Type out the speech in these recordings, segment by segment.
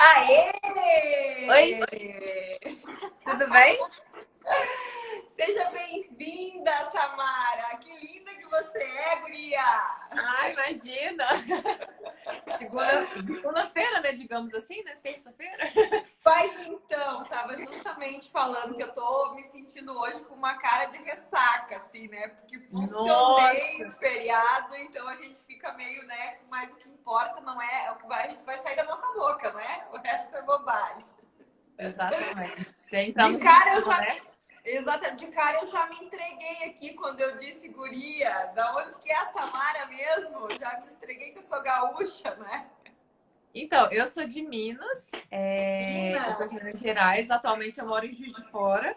Oi, Aê! tudo bem? Seja bem-vinda, Samara! Que linda que você é, guria! Ah, imagina! Segunda-feira, né? Digamos assim, né? Terça-feira. Mas então, tava justamente falando que eu tô me sentindo hoje com uma cara de ressaca, assim, né? Porque funcionei Nossa! no feriado, então a gente fica meio, né? Mas o que importa não é o que vai, a gente vai sair da nossa boca, né? O resto é bobagem. Exatamente. Tem entrar De no cara eu ritmo, já né? Exato, de cara eu já me entreguei aqui quando eu disse guria. Da onde que é a Samara mesmo? Já me entreguei que eu sou gaúcha, né? Então, eu sou de Minas, eu sou Minas. de Minas Gerais. Atualmente eu moro em Juiz de Fora,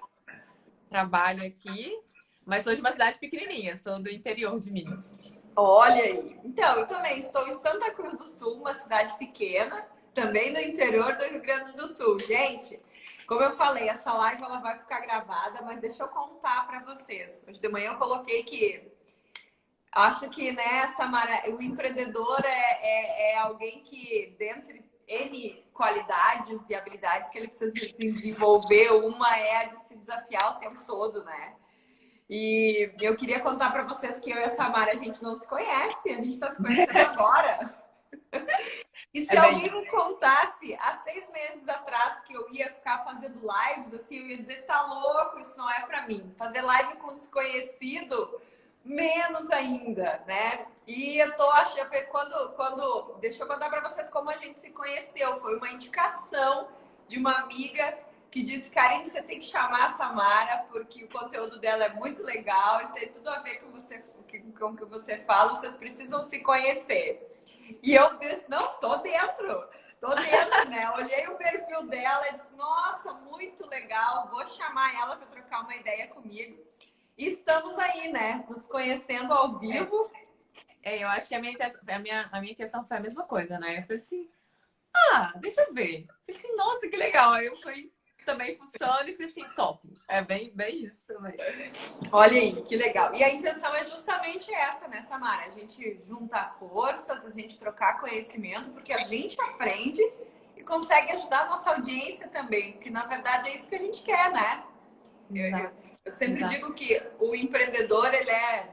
trabalho aqui, mas sou de uma cidade pequenininha, sou do interior de Minas. Olha aí. Então, eu também estou em Santa Cruz do Sul, uma cidade pequena, também no interior do Rio Grande do Sul. Gente, como eu falei, essa live ela vai ficar gravada, mas deixa eu contar para vocês. Hoje de manhã eu coloquei que acho que, né, Samara, o empreendedor é alguém que, dentre N qualidades e habilidades que ele precisa se desenvolver, uma é a de se desafiar o tempo todo, né? E eu queria contar para vocês que eu e a Samara, a gente não se conhece, a gente está se conhecendo agora. E se É bem alguém isso. me contasse há 6 meses atrás que eu ia ficar fazendo lives, assim, eu ia dizer, tá louco, isso não é para mim. Fazer live com desconhecido, menos ainda, né? E eu tô achando, deixa eu contar para vocês como a gente se conheceu. Foi uma indicação de uma amiga que disse, Karine, você tem que chamar a Samara, porque o conteúdo dela é muito legal e tem tudo a ver com o que você fala, vocês precisam se conhecer. E eu disse, não, tô dentro, né? Olhei o perfil dela e disse, nossa, muito legal, vou chamar ela para trocar uma ideia comigo. E estamos aí, né? Nos conhecendo ao É, vivo. eu acho que a minha questão foi a mesma coisa, né? Eu falei assim, deixa eu ver. Eu falei assim, nossa, que legal. Aí eu fui também fuçando e falei assim, top. É bem isso também. Olha aí, que legal. E a intenção é justamente essa, né, Samara? A gente juntar forças, a gente trocar conhecimento, porque a gente aprende e consegue ajudar a nossa audiência também, porque na verdade é isso que a gente quer, né? Eu, eu, Exato, eu sempre exato. digo que o empreendedor, ele é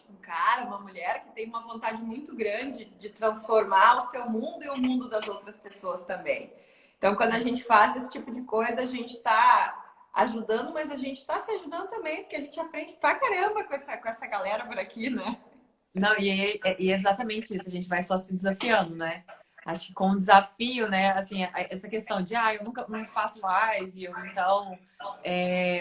um cara, uma mulher que tem uma vontade muito grande de transformar o seu mundo e o mundo das outras pessoas também. Então, quando a gente faz esse tipo de coisa, a gente está ajudando, mas a gente está se ajudando também, porque a gente aprende pra caramba com essa galera por aqui, né? Não, e é exatamente isso, a gente vai só se desafiando, né? Acho que com o desafio, né, assim, essa questão de, eu nunca não faço live, ou então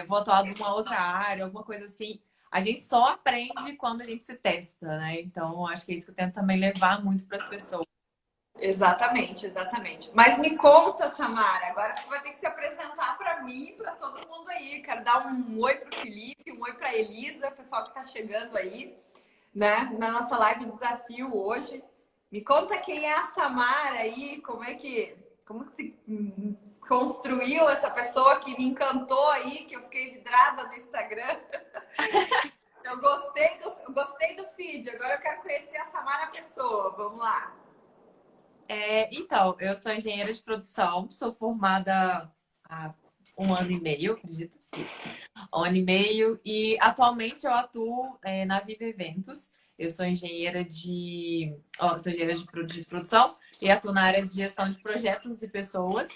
vou atuar numa outra área, alguma coisa assim. A gente só aprende quando a gente se testa, né? Então, acho que é isso que eu tento também levar muito para as pessoas. Exatamente, exatamente. Mas me conta, Samara, agora você vai ter que se apresentar para mim e para todo mundo aí. Quero dar um oi para o Felipe, um oi para a Elisa, o pessoal que está chegando aí, né, na nossa live desafio hoje. Me conta quem é a Samara aí, como que se construiu essa pessoa que me encantou aí, que eu fiquei vidrada no Instagram. Eu gostei do feed, agora eu quero conhecer a Samara pessoa. Vamos lá. Então, eu sou engenheira de produção, sou formada há 1 ano e meio, acredito. Isso. 1 ano e meio, e atualmente eu atuo na Viva Eventos. Eu sou engenheira de produção e atuo na área de gestão de projetos e pessoas.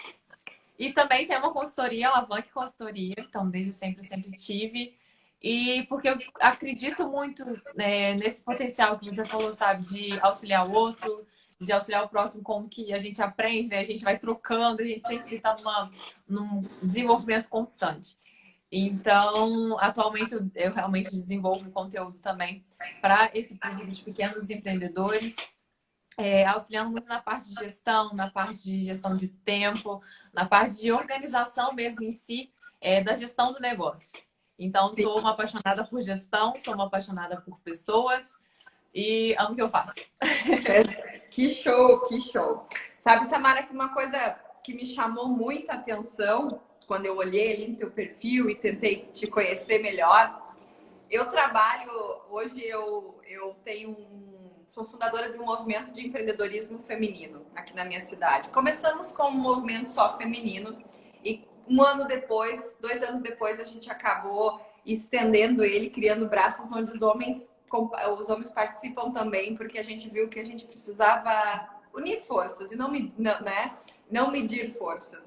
E também tem uma consultoria, Alavanque Consultoria, então desde sempre eu sempre tive. E porque eu acredito muito nesse potencial que você falou, sabe, de auxiliar o outro, de auxiliar o próximo, como que a gente aprende, né? A gente vai trocando, a gente sempre está num desenvolvimento constante. Então, atualmente eu realmente desenvolvo conteúdo também para esse público de pequenos empreendedores, auxiliando muito na parte de gestão, na parte de gestão de tempo, na parte de organização mesmo em si, da gestão do negócio. Então, sou uma apaixonada por gestão, sou uma apaixonada por pessoas e amo o que eu faço. Que show, que show. Sabe, Samara, que uma coisa que me chamou muita atenção quando eu olhei ali no teu perfil e tentei te conhecer melhor, eu trabalho, hoje eu tenho sou fundadora de um movimento de empreendedorismo feminino aqui na minha cidade. Começamos com um movimento só feminino e um ano depois, 2 anos depois, a gente acabou estendendo ele, criando braços onde os homens participam também, porque a gente viu que a gente precisava unir forças e não medir forças.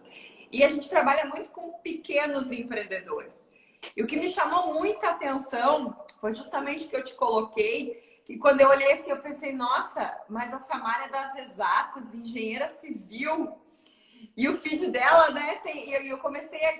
E a gente trabalha muito com pequenos empreendedores. E o que me chamou muita atenção foi justamente o que eu te coloquei, e quando eu olhei assim, eu pensei, nossa, mas a Samara é das exatas, engenheira civil, e o feed dela, né, eu comecei a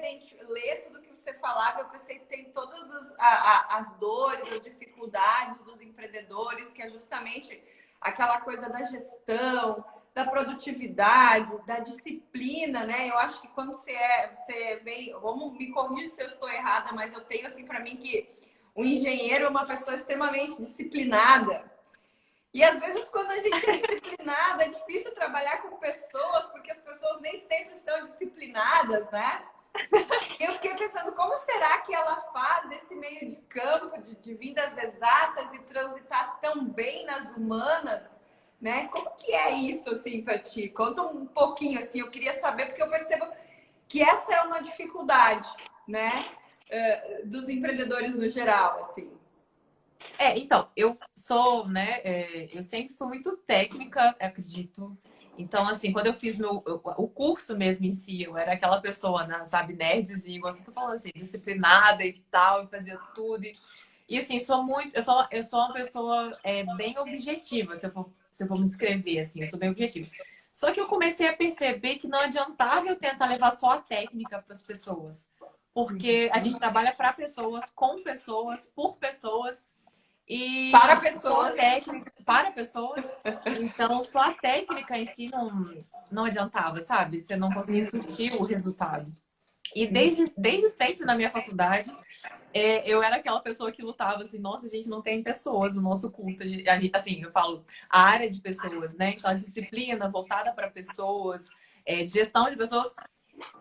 ler tudo que você falava, eu pensei que tem todas as dores, as dificuldades dos empreendedores, que é justamente aquela coisa da gestão, da produtividade, da disciplina, né? Eu acho que quando você vem, vamos me corrigir se eu estou errada, mas eu tenho assim para mim que o engenheiro é uma pessoa extremamente disciplinada. E às vezes quando a gente é disciplinada, é difícil trabalhar com pessoas, porque as pessoas nem sempre são disciplinadas, né? Eu fiquei pensando, como será que ela faz esse meio de campo, de vir das exatas e transitar tão bem nas humanas, né? Como que é isso, assim, para ti? Conta um pouquinho, assim, eu queria saber, porque eu percebo que essa é uma dificuldade, né? Dos empreendedores no geral, assim. Então, eu sou, né, eu sempre fui muito técnica, acredito. Então, assim, quando eu fiz o curso mesmo em si, eu era aquela pessoa, né, sabe, nerdzinha, igual você tá falando assim, disciplinada e tal, e fazia tudo. E assim, eu sou uma pessoa bem objetiva, se eu for me descrever, assim, eu sou bem objetiva. Só que eu comecei a perceber que não adiantava eu tentar levar só a técnica para as pessoas. Porque a gente trabalha para pessoas, com pessoas, por pessoas. Para E só a pessoas. técnica para pessoas. Então, só a técnica em si não adiantava, sabe? Você não conseguia surtir o resultado. E desde sempre na minha faculdade, eu era aquela pessoa que lutava assim, nossa, a gente não tem pessoas no nosso curso. Assim, eu falo, a área de pessoas, né? Então, a disciplina voltada para pessoas, de gestão de pessoas.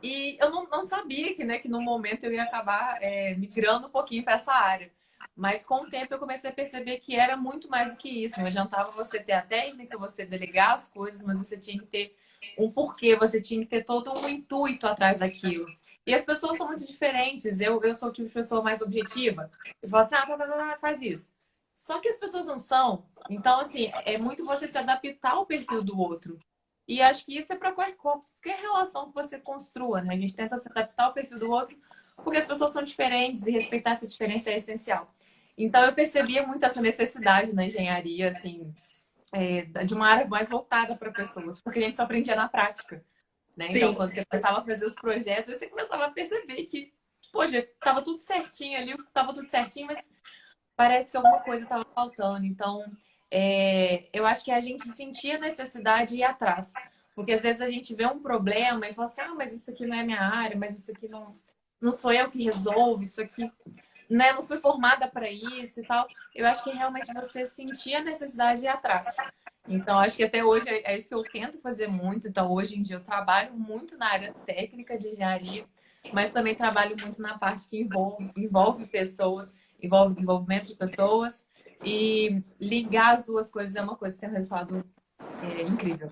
E eu não sabia que no momento eu ia acabar migrando um pouquinho para essa área. Mas com o tempo eu comecei a perceber que era muito mais do que isso. Não adiantava você ter a técnica, você delegar as coisas, mas você tinha que ter um porquê, você tinha que ter todo um intuito atrás daquilo. E as pessoas são muito diferentes. Eu sou o tipo de pessoa mais objetiva. Eu falo assim, faz isso. Só que as pessoas não são. Então, assim, é muito você se adaptar ao perfil do outro. E acho que isso é para qualquer relação que você construa, né? A gente tenta se adaptar ao perfil do outro, porque as pessoas são diferentes e respeitar essa diferença é essencial. Então, eu percebia muito essa necessidade na engenharia, assim, de uma área mais voltada para pessoas, porque a gente só aprendia na prática, né? Então, Sim. quando você começava a fazer os projetos, você começava a perceber que, poxa, estava tudo certinho ali, estava tudo certinho, mas parece que alguma coisa estava faltando. Então, eu acho que a gente sentia a necessidade de ir atrás. Porque às vezes a gente vê um problema e fala assim, mas isso aqui não é minha área, mas isso aqui não sou eu que resolvo, isso aqui, né, não fui formada para isso e tal. Eu acho que realmente você sentia a necessidade de ir atrás. Então, acho que até hoje é isso que eu tento fazer muito. Então, hoje em dia eu trabalho muito na área técnica de engenharia, mas também trabalho muito na parte que envolve pessoas, envolve desenvolvimento de pessoas. E ligar as duas coisas é uma coisa que tem um resultado incrível.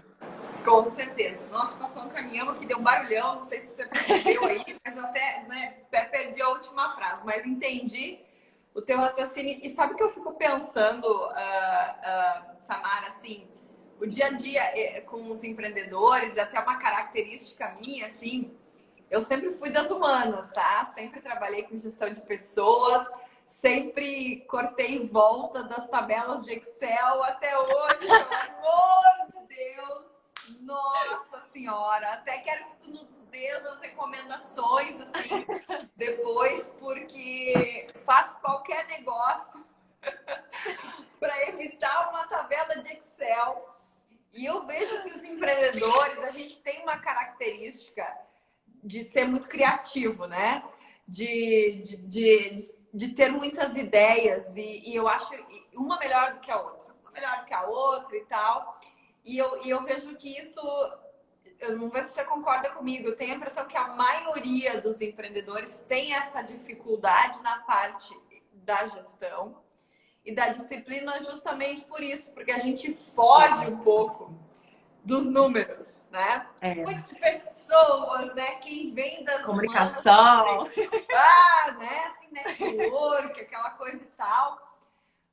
Com certeza. Nossa, passou um caminhão aqui, deu um barulhão, não sei se você percebeu aí, mas eu até, né, perdi a última frase, mas entendi o teu raciocínio. E sabe o que eu fico pensando, Samara, assim, o dia a dia com os empreendedores, até uma característica minha, assim, eu sempre fui das humanas, tá? Sempre trabalhei com gestão de pessoas, sempre cortei volta das tabelas de Excel até hoje, pelo amor de Deus. Nossa Senhora, até quero que tu nos dê umas recomendações assim depois, porque faço qualquer negócio para evitar uma tabela de Excel. E eu vejo que os empreendedores, a gente tem uma característica de ser muito criativo, né? De ter muitas ideias e eu acho uma melhor do que a outra, uma melhor do que a outra e tal. E eu vejo que isso, eu não sei se você concorda comigo, eu tenho a impressão que a maioria dos empreendedores tem essa dificuldade na parte da gestão e da disciplina justamente por isso, porque a gente foge um pouco dos números, né? Muitas pessoas, né? Quem vem das humanas, comunicação. né? Assim, network, aquela coisa e tal.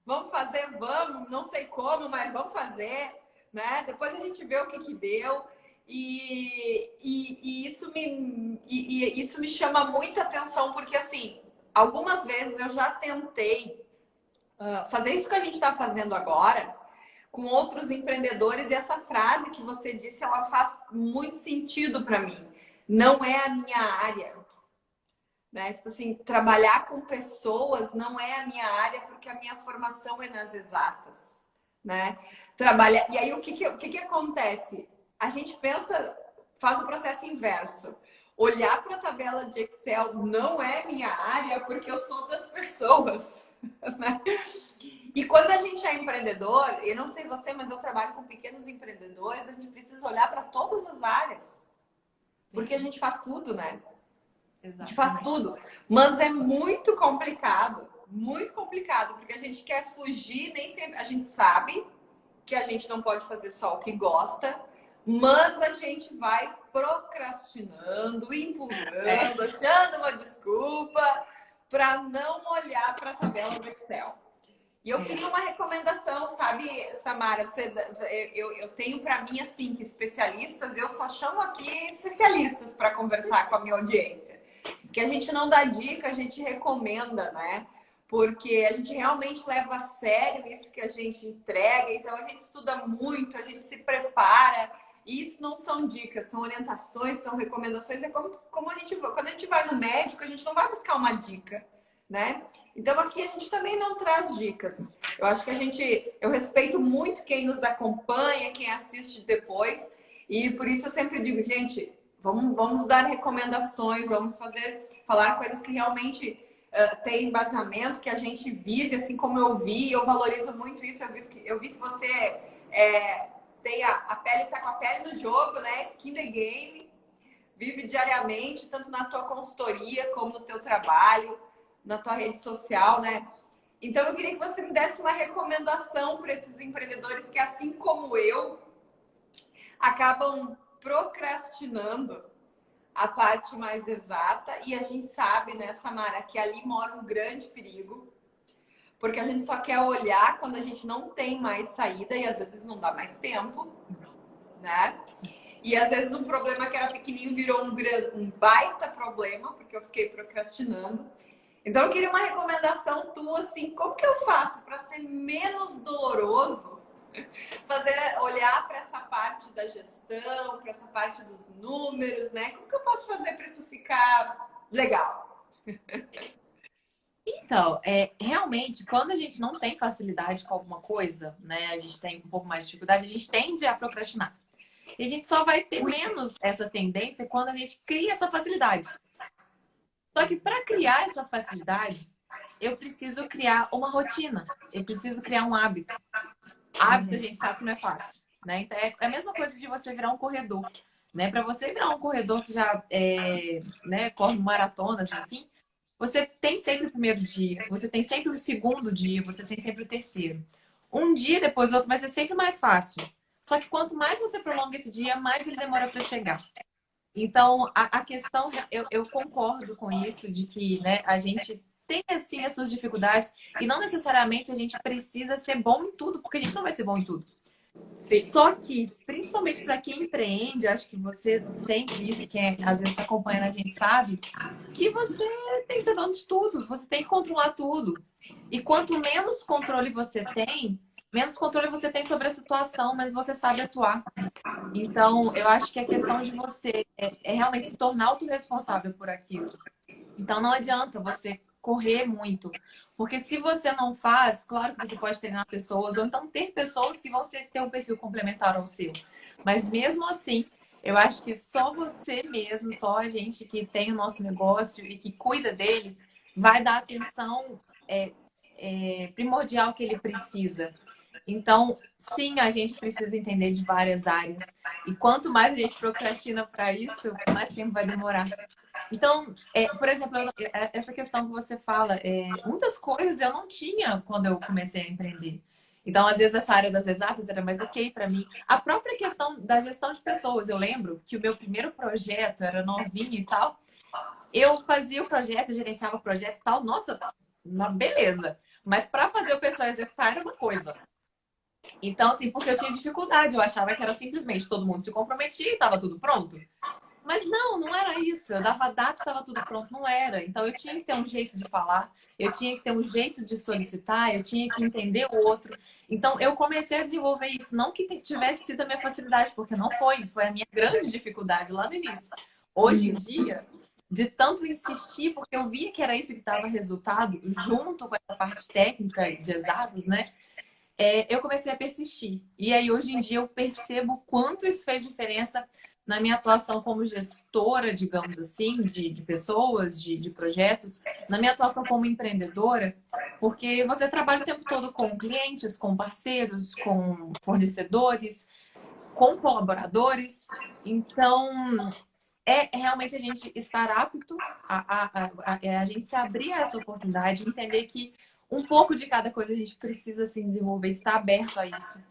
Vamos fazer, vamos, não sei como, mas vamos fazer, né? Depois a gente vê o que que deu. E isso me chama muita atenção, porque assim, algumas vezes eu já tentei fazer isso que a gente está fazendo agora com outros empreendedores, e essa frase que você disse, ela faz muito sentido para mim. Não é a minha área, né? Tipo assim, trabalhar com pessoas não é a minha área, porque a minha formação é nas exatas, né? Trabalha. E aí o que acontece? A gente pensa, faz o processo inverso. Olhar para a tabela de Excel não é minha área, porque eu sou das pessoas, né? E quando a gente é empreendedor, eu não sei você, mas eu trabalho com pequenos empreendedores, a gente precisa olhar para todas as áreas. Porque a gente faz tudo, né? A gente faz tudo. Mas é muito complicado, porque a gente quer fugir, nem sempre. A gente sabe que a gente não pode fazer só o que gosta, mas a gente vai procrastinando, empurrando, achando uma desculpa para não olhar para a tabela do Excel. E eu queria uma recomendação, sabe, Samara? Eu tenho para mim assim que especialistas, eu só chamo aqui especialistas para conversar com a minha audiência. Que a gente não dá dica, a gente recomenda, né? Porque a gente realmente leva a sério isso que a gente entrega, então a gente estuda muito, a gente se prepara. E isso não são dicas, são orientações, são recomendações. É como a gente, quando a gente vai no médico, a gente não vai buscar uma dica, né? Então aqui a gente também não traz dicas. Eu acho que eu respeito muito quem nos acompanha, quem assiste depois, e por isso eu sempre digo, gente, vamos dar recomendações, vamos falar coisas que realmente têm embasamento, que a gente vive, assim como eu vi, eu valorizo muito isso. Eu vi que você tem a pele, tá com a pele no jogo, né? Skin the game, vive diariamente, tanto na tua consultoria como no teu trabalho, na tua rede social, né? Então eu queria que você me desse uma recomendação para esses empreendedores que, assim como eu, acabam procrastinando a parte mais exata, e a gente sabe, né, Samara, que ali mora um grande perigo, porque a gente só quer olhar quando a gente não tem mais saída e às vezes não dá mais tempo, né? E às vezes um problema que era pequenininho virou um baita problema, porque eu fiquei procrastinando. Então eu queria uma recomendação tua, assim, como que eu faço para ser menos doloroso olhar para essa parte da gestão, para essa parte dos números, né? Como que eu posso fazer para isso ficar legal? Então, realmente, quando a gente não tem facilidade com alguma coisa, né? A gente tem um pouco mais de dificuldade, a gente tende a procrastinar. E a gente só vai ter menos essa tendência quando a gente cria essa facilidade. Só que para criar essa facilidade, eu preciso criar uma rotina. Eu preciso criar um hábito. Hábito, a gente sabe que não é fácil, né? Então, é a mesma coisa de você virar um corredor, né? Para você virar um corredor que já né, corre maratonas, enfim, você tem sempre o primeiro dia, você tem sempre o segundo dia, você tem sempre o terceiro. Um dia depois do outro vai ser sempre mais fácil. Só que quanto mais você prolonga esse dia, mais ele demora para chegar. Então, a questão, eu concordo com isso, de que, né, a gente tem, assim, as suas dificuldades e não necessariamente a gente precisa ser bom em tudo, porque a gente não vai ser bom em tudo. Sim. Só que, principalmente para quem empreende, acho que você sente isso, quem às vezes está acompanhando a gente sabe, que você tem que ser dono de tudo, você tem que controlar tudo. E quanto menos controle você tem, menos controle você tem sobre a situação, mas você sabe atuar. Então, eu acho que a questão de você é realmente se tornar autorresponsável por aquilo. Então, não adianta você correr muito. Porque se você não faz, claro que você pode treinar pessoas, ou então ter pessoas que vão ter um perfil complementar ao seu. Mas mesmo assim, eu acho que só você mesmo, só a gente que tem o nosso negócio e que cuida dele, vai dar a atenção primordial que ele precisa. Então, sim, a gente precisa entender de várias áreas. E quanto mais a gente procrastina para isso, mais tempo vai demorar. Então, por exemplo, essa questão que você fala, muitas coisas eu não tinha quando eu comecei a empreender. Então, às vezes, essa área das exatas era mais ok para mim. A própria questão da gestão de pessoas, eu lembro que o meu primeiro projeto era novinho e tal. Eu fazia o projeto, gerenciava o projeto e tal. Nossa, uma beleza. Mas para fazer o pessoal executar era uma coisa. Então, assim, porque eu tinha dificuldade, eu achava que era simplesmente todo mundo se comprometia e estava tudo pronto. Mas não era isso. Eu dava data, estava tudo pronto, não era. Então eu tinha que ter um jeito de falar, eu tinha que ter um jeito de solicitar, eu tinha que entender o outro. Então eu comecei a desenvolver isso, não que tivesse sido a minha facilidade, porque não foi, foi a minha grande dificuldade lá no início. Hoje em dia, de tanto insistir, porque eu via que era isso que dava resultado, junto com essa parte técnica de exatas, né? Eu comecei a persistir. E aí, hoje em dia, eu percebo quanto isso fez diferença na minha atuação como gestora, digamos assim, de pessoas, de projetos, na minha atuação como empreendedora, porque você trabalha o tempo todo com clientes, com parceiros, com fornecedores, com colaboradores. Então, realmente a gente estar apto a gente se abrir a essa oportunidade, entender que um pouco de cada coisa a gente precisa se desenvolver, estar aberto a isso,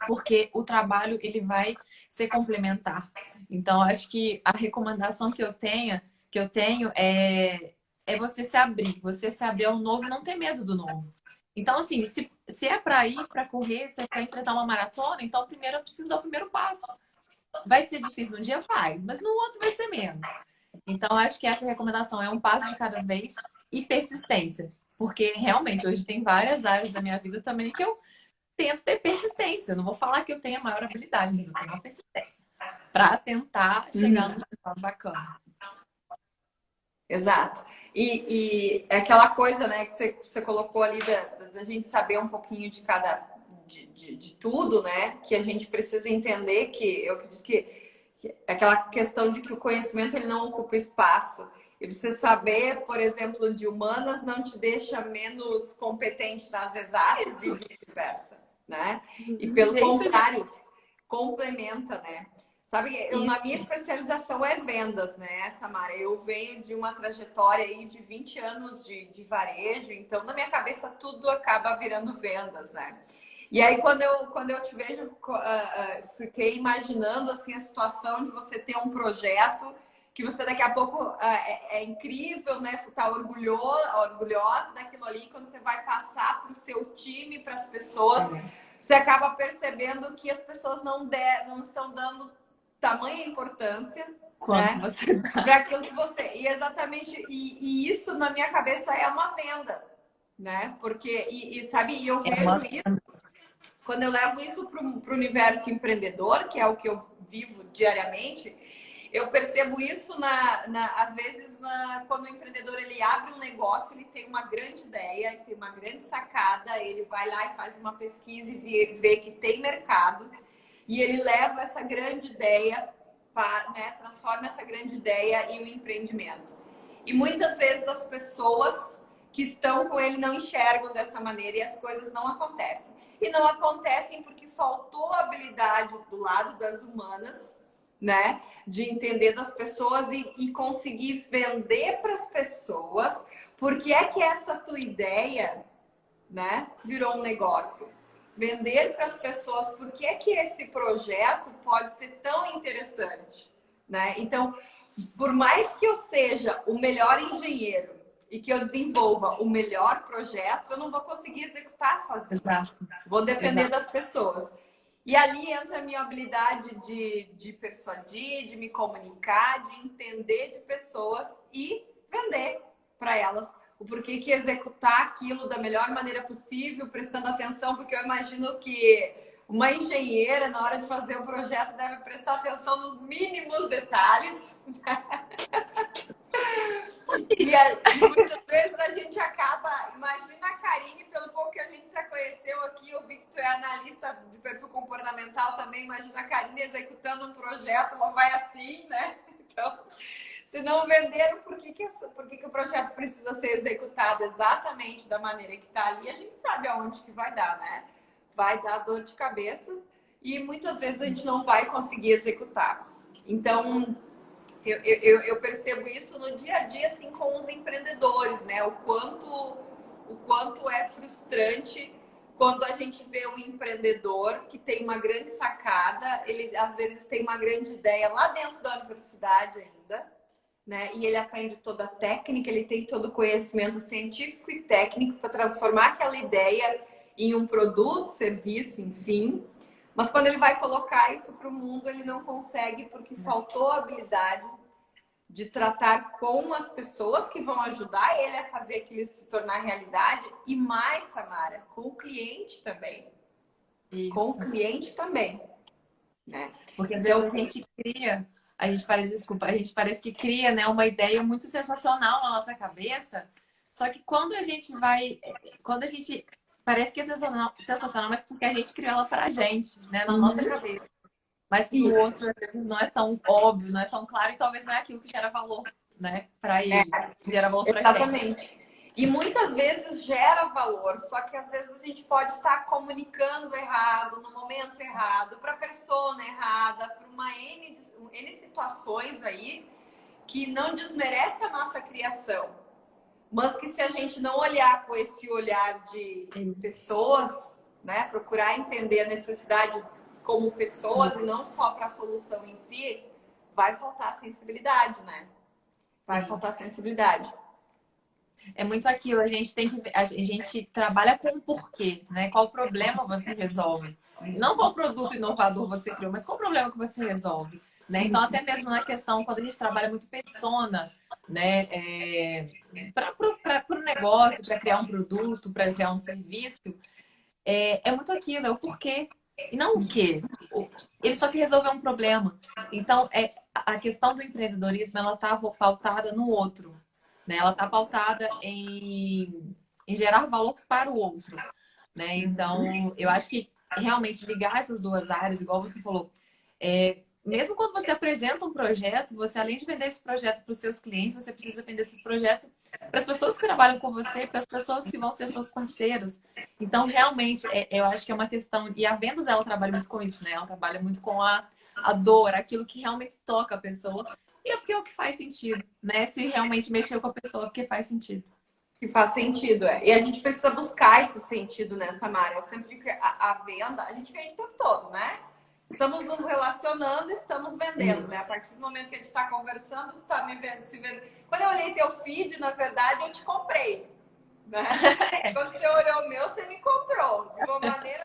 porque o trabalho ele vai ser complementar. Então, acho que a recomendação que eu tenho é você se abrir ao novo e não ter medo do novo. Então, assim, se é para ir, para correr, se é para enfrentar uma maratona, então primeiro eu preciso dar o primeiro passo. Vai ser difícil num dia? Vai, mas no outro vai ser menos. Então, acho que essa recomendação é um passo de cada vez e persistência. Porque realmente hoje tem várias áreas da minha vida também que eu tento ter persistência. Eu não vou falar que eu tenho a maior habilidade, mas eu tenho uma persistência para tentar chegar num resultado bacana. Exato. E é aquela coisa, né, que você colocou ali da gente saber um pouquinho de cada de tudo, né? Que a gente precisa entender que eu acredito que é aquela questão de que o conhecimento ele não ocupa espaço. E você saber, por exemplo, de humanas não te deixa menos competente nas exatas e Isso. vice-versa, né? E De pelo jeito nenhum. contrário, complementa, né? Sabe, na minha especialização é vendas, né, Samara? Eu venho de uma trajetória aí de 20 anos de varejo, então na minha cabeça tudo acaba virando vendas, né? E aí quando eu te vejo, fiquei imaginando assim a situação de você ter um projeto que você daqui a pouco é incrível, né? Você está orgulhosa daquilo ali, quando você vai passar para o seu time, para as pessoas, você acaba percebendo que as pessoas não estão dando tamanha importância, Quanto né? você Para aquilo que você. E exatamente, e isso na minha cabeça é uma venda, né? Porque, sabe, e eu é vejo uma. isso, quando eu levo isso para o universo empreendedor, que é o que eu vivo diariamente, eu percebo isso às vezes quando o empreendedor ele abre um negócio, ele tem uma grande ideia, ele tem uma grande sacada, ele vai lá e faz uma pesquisa e vê que tem mercado. E ele leva essa grande ideia, né, transforma essa grande ideia em um empreendimento. E muitas vezes as pessoas que estão com ele não enxergam dessa maneira e as coisas não acontecem. E não acontecem porque faltou habilidade do lado das humanas, né, de entender das pessoas e conseguir vender para as pessoas porque é que essa tua ideia, né, virou um negócio. Vender para as pessoas por que é que esse projeto pode ser tão interessante, né? Então, por mais que eu seja o melhor engenheiro e que eu desenvolva o melhor projeto, eu não vou conseguir executar sozinho. Exato. Vou depender Exato. das pessoas. E ali entra a minha habilidade de persuadir, de me comunicar, de entender de pessoas e vender para elas o porquê que executar aquilo da melhor maneira possível, prestando atenção, porque eu imagino que uma engenheira, na hora de fazer o projeto, deve prestar atenção nos mínimos detalhes. E muitas vezes a gente acaba, imagina a Karine, pelo pouco que a gente se conheceu aqui, eu vi que tu é analista de perfil comportamental também, imagina a Karine executando um projeto, ela vai assim, né? Então, se não venderam, por que o projeto precisa ser executado exatamente da maneira que está ali, a gente sabe aonde que vai dar, né? vai dar dor de cabeça e muitas vezes a gente não vai conseguir executar. Então, eu percebo isso no dia a dia, assim, com os empreendedores, né? O quanto é frustrante quando a gente vê um empreendedor que tem uma grande sacada, ele às vezes tem uma grande ideia lá dentro da universidade ainda, né? E ele aprende toda a técnica, ele tem todo o conhecimento científico e técnico para transformar aquela ideia em um produto, serviço, enfim. Mas quando ele vai colocar isso para o mundo, ele não consegue porque faltou a habilidade de tratar com as pessoas que vão ajudar ele a fazer aquilo se tornar realidade e mais, Samara, com o cliente também. Isso. Com o cliente também, né? Porque às vezes a gente parece que cria, né, uma ideia muito sensacional na nossa cabeça, só que quando a gente parece que é sensacional, mas porque a gente criou ela pra gente, né, na nossa cabeça. Mas para o outro, às vezes, não é tão óbvio, não é tão claro, e talvez não é aquilo que gera valor, né? Para ele, que gera valor para gente. Exatamente. E muitas vezes gera valor, só que às vezes a gente pode estar comunicando errado, no momento errado, para a persona errada, para uma N situações aí que não desmerece a nossa criação. Mas que se a gente não olhar com esse olhar de pessoas, né? Procurar entender a necessidade como pessoas e não só para a solução em si, vai faltar sensibilidade, né? Vai faltar sensibilidade. É muito aquilo, a gente trabalha com o porquê, né? Qual problema você resolve? Não qual produto inovador você criou, mas qual problema que você resolve, né? Então, até mesmo na questão, quando a gente trabalha muito persona, né? Para o negócio, para criar um produto, para criar um serviço, é muito aquilo, é o porquê. E não o quê. Ele só quer resolver um problema. Então, a questão do empreendedorismo, ela está pautada no outro. Né? Ela está pautada em gerar valor para o outro. Né? Então, eu acho que realmente ligar essas duas áreas, igual você falou, mesmo quando você apresenta um projeto, você, além de vender esse projeto para os seus clientes, você precisa vender esse projeto para as pessoas que trabalham com você, para as pessoas que vão ser suas parceiras. Então, realmente, eu acho que é uma questão... E a Vendas, ela trabalha muito com isso, né? Ela trabalha muito com a dor, aquilo que realmente toca a pessoa. E é porque é o que faz sentido, né? Se realmente mexer com a pessoa, é porque faz sentido. Que faz sentido, E a gente precisa buscar esse sentido nessa área. Eu sempre digo que a venda, a gente vende o tempo todo, né? Estamos nos relacionando, estamos vendendo, né? A partir do momento que a gente está conversando, tu tá me vendo, se vendo. Quando eu olhei teu feed, na verdade, eu te comprei, né? Quando você olhou o meu, você me comprou. De uma maneira,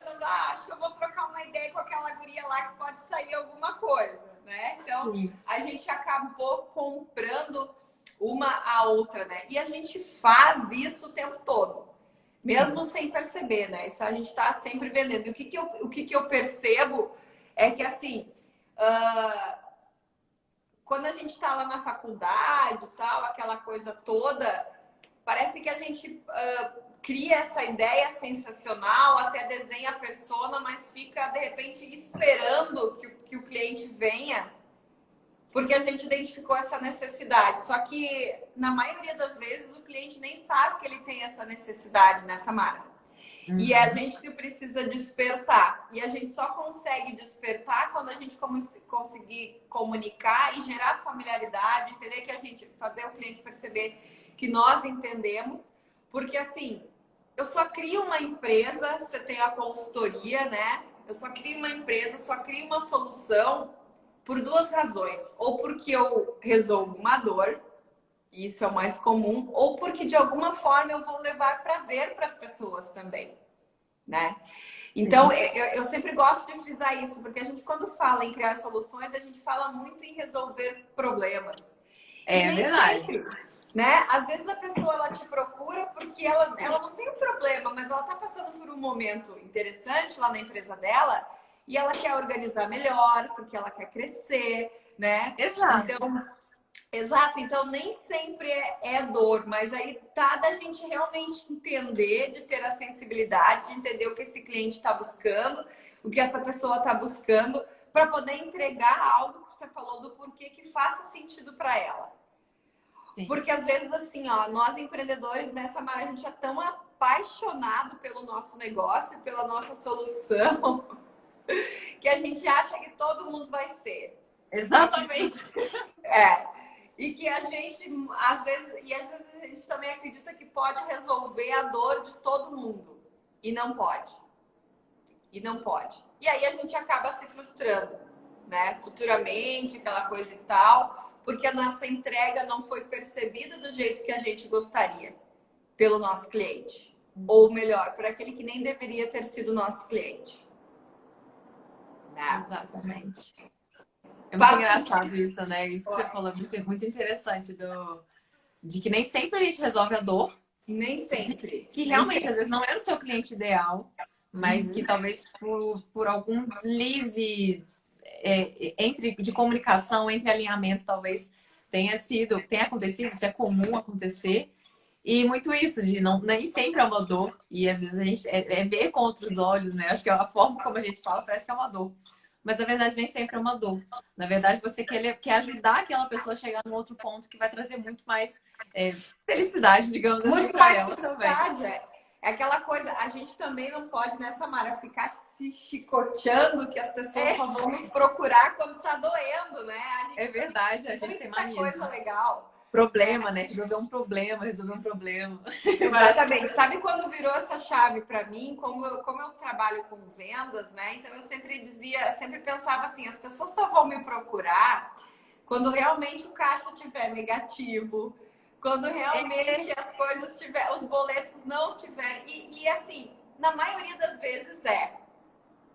acho que eu vou trocar uma ideia com aquela guria lá que pode sair alguma coisa, né? Então, a gente acabou comprando uma a outra, né? E a gente faz isso o tempo todo, mesmo sem perceber, né? Isso a gente está sempre vendendo. E o que eu percebo é que, assim, quando a gente está lá na faculdade e tal, aquela coisa toda, parece que a gente cria essa ideia sensacional, até desenha a persona, mas fica, de repente, esperando que o cliente venha, porque a gente identificou essa necessidade. Só que, na maioria das vezes, o cliente nem sabe que ele tem essa necessidade, né, Samara? E é a gente que precisa despertar. E a gente só consegue despertar quando a gente conseguir comunicar e gerar familiaridade, entender que a gente fazer o cliente perceber que nós entendemos. Porque, assim, eu só crio uma empresa, você tem a consultoria, né? Eu só crio uma empresa, só crio uma solução por duas razões. Ou porque eu resolvo uma dor, e isso é o mais comum, ou porque de alguma forma eu vou levar prazer para as pessoas também, né? Então, eu sempre gosto de frisar isso, porque a gente, quando fala em criar soluções, a gente fala muito em resolver problemas. É verdade. Sempre, né? Às vezes a pessoa, ela te procura porque ela não tem um problema, mas ela está passando por um momento interessante lá na empresa dela e ela quer organizar melhor, porque ela quer crescer, né? Exato, então nem sempre é dor, mas aí tá da gente realmente entender, de ter a sensibilidade, de entender o que esse cliente está buscando, o que essa pessoa está buscando, para poder entregar algo que você falou do porquê que faça sentido para ela. Sim. Porque às vezes, assim, ó, nós empreendedores nessa área, a gente é tão apaixonado pelo nosso negócio, pela nossa solução, que a gente acha que todo mundo vai ser. Exatamente. E que a gente, às vezes a gente também acredita que pode resolver a dor de todo mundo. E não pode. E não pode. E aí a gente acaba se frustrando, né? Futuramente, aquela coisa e tal, porque a nossa entrega não foi percebida do jeito que a gente gostaria pelo nosso cliente. Ou melhor, por aquele que nem deveria ter sido nosso cliente. Né? Exatamente. É muito engraçado isso, né? Isso que você falou é muito interessante de que nem sempre a gente resolve a dor. Nem sempre. Que realmente, às vezes, não era o seu cliente ideal, mas que talvez por algum deslize de comunicação, entre alinhamentos, talvez tenha acontecido, isso é comum acontecer. E muito isso, de nem sempre é uma dor. E às vezes a gente ver com outros olhos, né? Acho que a forma como a gente fala parece que é uma dor. Mas na verdade nem sempre é uma dor. Na verdade, você quer ajudar aquela pessoa a chegar num outro ponto que vai trazer muito mais felicidade, digamos assim, para ela também. É aquela coisa, a gente também não pode, né, Samara, ficar se chicoteando que as pessoas só vão nos procurar quando tá doendo, né? É verdade, a gente tem mania. Coisa legal. Problema, né? Resolver um problema. Exatamente. Sabe quando virou essa chave para mim? Como eu trabalho com vendas, né? Então eu sempre pensava assim, as pessoas só vão me procurar quando realmente o caixa estiver negativo, quando realmente as coisas os boletos não estiverem. E assim, na maioria das vezes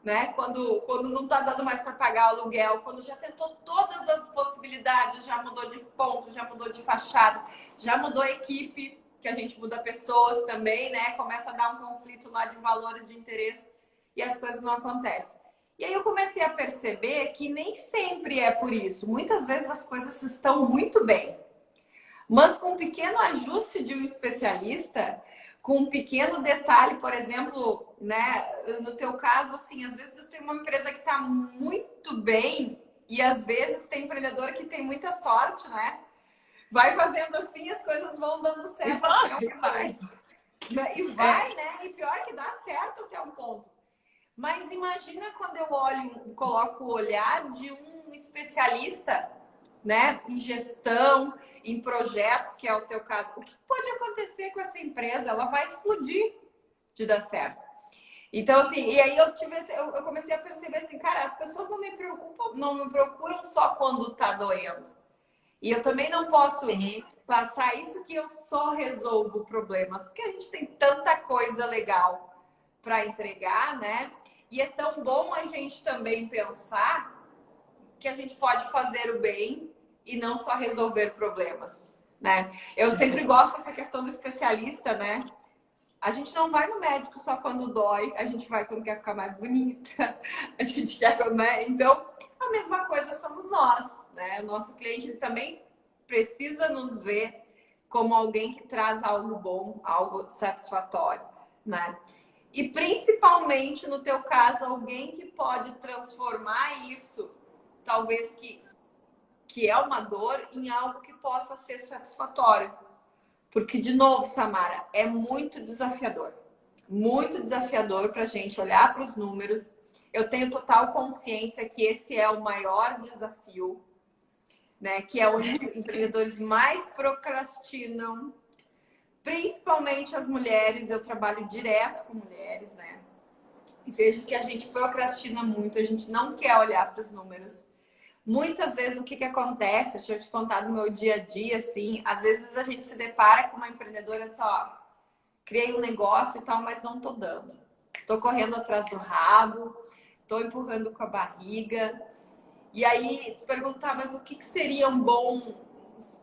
né? Quando não tá dando mais para pagar o aluguel, quando já tentou todas as possibilidades, já mudou de ponto, já mudou de fachada, já mudou a equipe, que a gente muda pessoas também, né? Começa a dar um conflito lá de valores de interesse e as coisas não acontecem. E aí eu comecei a perceber que nem sempre é por isso. Muitas vezes as coisas estão muito bem. Mas com um pequeno ajuste de um especialista, com um pequeno detalhe, por exemplo, né, no teu caso, assim, às vezes eu tenho uma empresa que está muito bem e às vezes tem empreendedor que tem muita sorte, né? Vai fazendo assim, as coisas vão dando certo. E vai, né? E pior que dá certo até um ponto. Mas imagina quando eu coloco o olhar de um especialista, né, em gestão, em projetos, que é o teu caso. O que pode acontecer com essa empresa? Ela vai explodir de dar certo. Então, assim, e aí eu comecei a perceber assim, cara, as pessoas não me procuram só quando tá doendo. E eu também não posso passar isso que eu só resolvo problemas, porque a gente tem tanta coisa legal para entregar, né? E é tão bom a gente também pensar que a gente pode fazer o bem e não só resolver problemas, né? Eu sempre gosto dessa questão do especialista, né? A gente não vai no médico só quando dói, a gente vai quando quer ficar mais bonita, a gente quer, né? Então, a mesma coisa somos nós, né? O nosso cliente ele também precisa nos ver como alguém que traz algo bom, algo satisfatório, né? E principalmente no teu caso, alguém que pode transformar isso, talvez que é uma dor, em algo que possa ser satisfatório. Porque, de novo, Samara, é muito desafiador. Muito desafiador para a gente olhar para os números. Eu tenho total consciência que esse é o maior desafio, né? Que é onde os empreendedores mais procrastinam. Principalmente as mulheres. Eu trabalho direto com mulheres, né? E vejo que a gente procrastina muito. A gente não quer olhar para os números. Muitas vezes o que acontece, deixa eu te contar do meu dia a dia, assim, às vezes a gente se depara com uma empreendedora e diz, ó, criei um negócio e tal, mas não tô dando. Tô correndo atrás do rabo, tô empurrando com a barriga. E aí tu perguntar, mas o que seria um bom...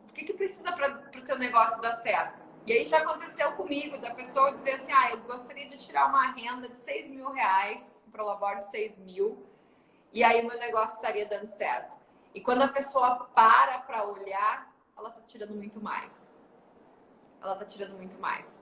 O que precisa para o teu negócio dar certo? E aí já aconteceu comigo, da pessoa dizer assim, eu gostaria de tirar uma renda de R$6.000, um prolabore de 6 mil, e aí o meu negócio estaria dando certo. E quando a pessoa para olhar, ela tá tirando muito mais. Ela tá tirando muito mais.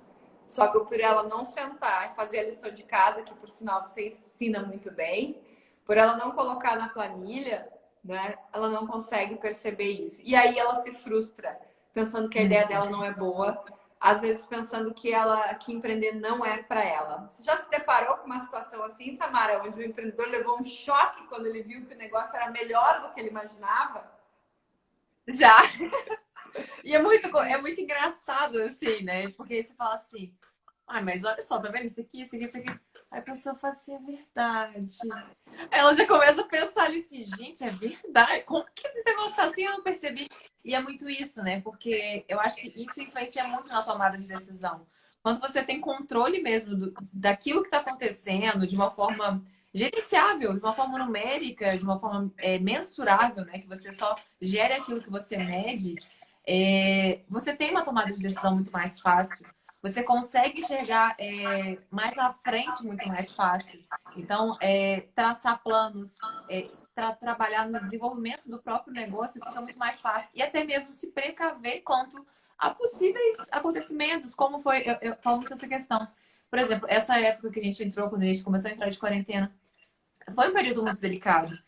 Só que por ela não sentar e fazer a lição de casa, que por sinal você ensina muito bem, por ela não colocar na planilha, né, ela não consegue perceber isso. E aí ela se frustra, pensando que a ideia dela não é boa, às vezes pensando que empreender não é para ela. Você já se deparou com uma situação assim, Samara, onde o empreendedor levou um choque quando ele viu que o negócio era melhor do que ele imaginava? Já. E é muito engraçado, assim, né? Porque você fala assim, mas olha só, tá vendo isso aqui, isso aqui, isso aqui. Aí a pessoa fala assim, é verdade. Aí ela já começa a pensar ali assim, gente, é verdade. Como que esse negócio tá assim? Eu não percebi. E é muito isso, né? Porque eu acho que isso influencia muito na tomada de decisão. Quando você tem controle mesmo daquilo que está acontecendo de uma forma gerenciável, de uma forma numérica, de uma forma mensurável, né? Que você só gere aquilo que você mede, você tem uma tomada de decisão muito mais fácil. Você consegue enxergar mais à frente muito mais fácil. Então, traçar planos, trabalhar no desenvolvimento do próprio negócio fica muito mais fácil. E até mesmo se precaver quanto a possíveis acontecimentos, como foi, eu falo muito essa questão. Por exemplo, essa época que a gente entrou, quando a gente começou a entrar de quarentena, foi um período muito delicado.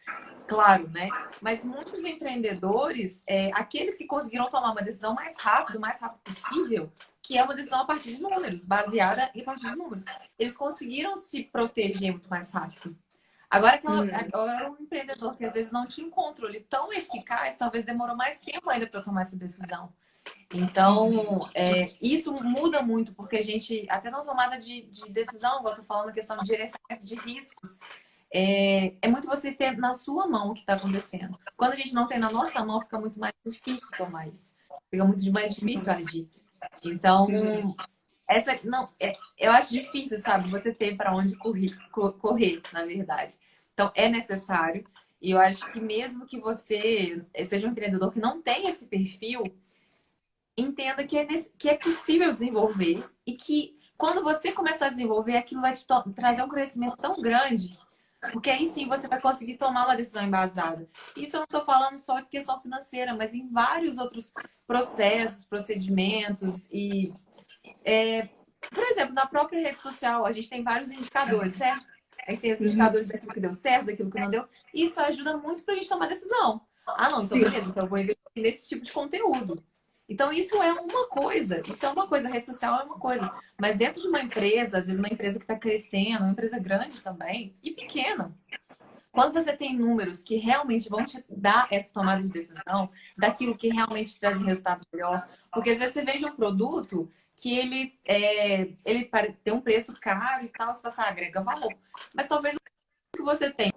Claro, né? Mas muitos empreendedores, aqueles que conseguiram tomar uma decisão mais rápido possível, que é uma decisão a partir de números, baseada em partir de números. Eles conseguiram se proteger muito mais rápido. Agora um empreendedor que às vezes não tinha um controle tão eficaz, talvez demorou mais tempo ainda para tomar essa decisão. Então, isso muda muito, porque a gente, até na tomada de decisão, igual eu tô falando, a questão de gerenciamento de riscos, é muito você ter na sua mão o que está acontecendo. Quando a gente não tem na nossa mão, fica muito mais difícil tomar isso. Fica muito mais difícil agir. Então, eu acho difícil, sabe, você ter para onde correr, na verdade. Então, é necessário. E eu acho que mesmo que você seja um empreendedor que não tem esse perfil, entenda que é possível desenvolver e que quando você começar a desenvolver, aquilo vai te trazer um crescimento tão grande, porque aí sim você vai conseguir tomar uma decisão embasada. Isso eu não estou falando só de questão financeira, mas em vários outros processos, procedimentos por exemplo, na própria rede social, a gente tem vários indicadores, certo? A gente tem os indicadores daquilo que deu certo, daquilo que não deu. Isso ajuda muito para a gente tomar decisão. Ah, não, então Sim. beleza, então eu vou investir nesse tipo de conteúdo. Então, isso é uma coisa, a rede social é uma coisa. Mas dentro de uma empresa, às vezes uma empresa que está crescendo, uma empresa grande também, e pequena, quando você tem números que realmente vão te dar essa tomada de decisão, daquilo que realmente traz um resultado melhor, porque às vezes você vende um produto que ele tem um preço caro e tal, você fala assim, agrega valor. Mas talvez o que você tem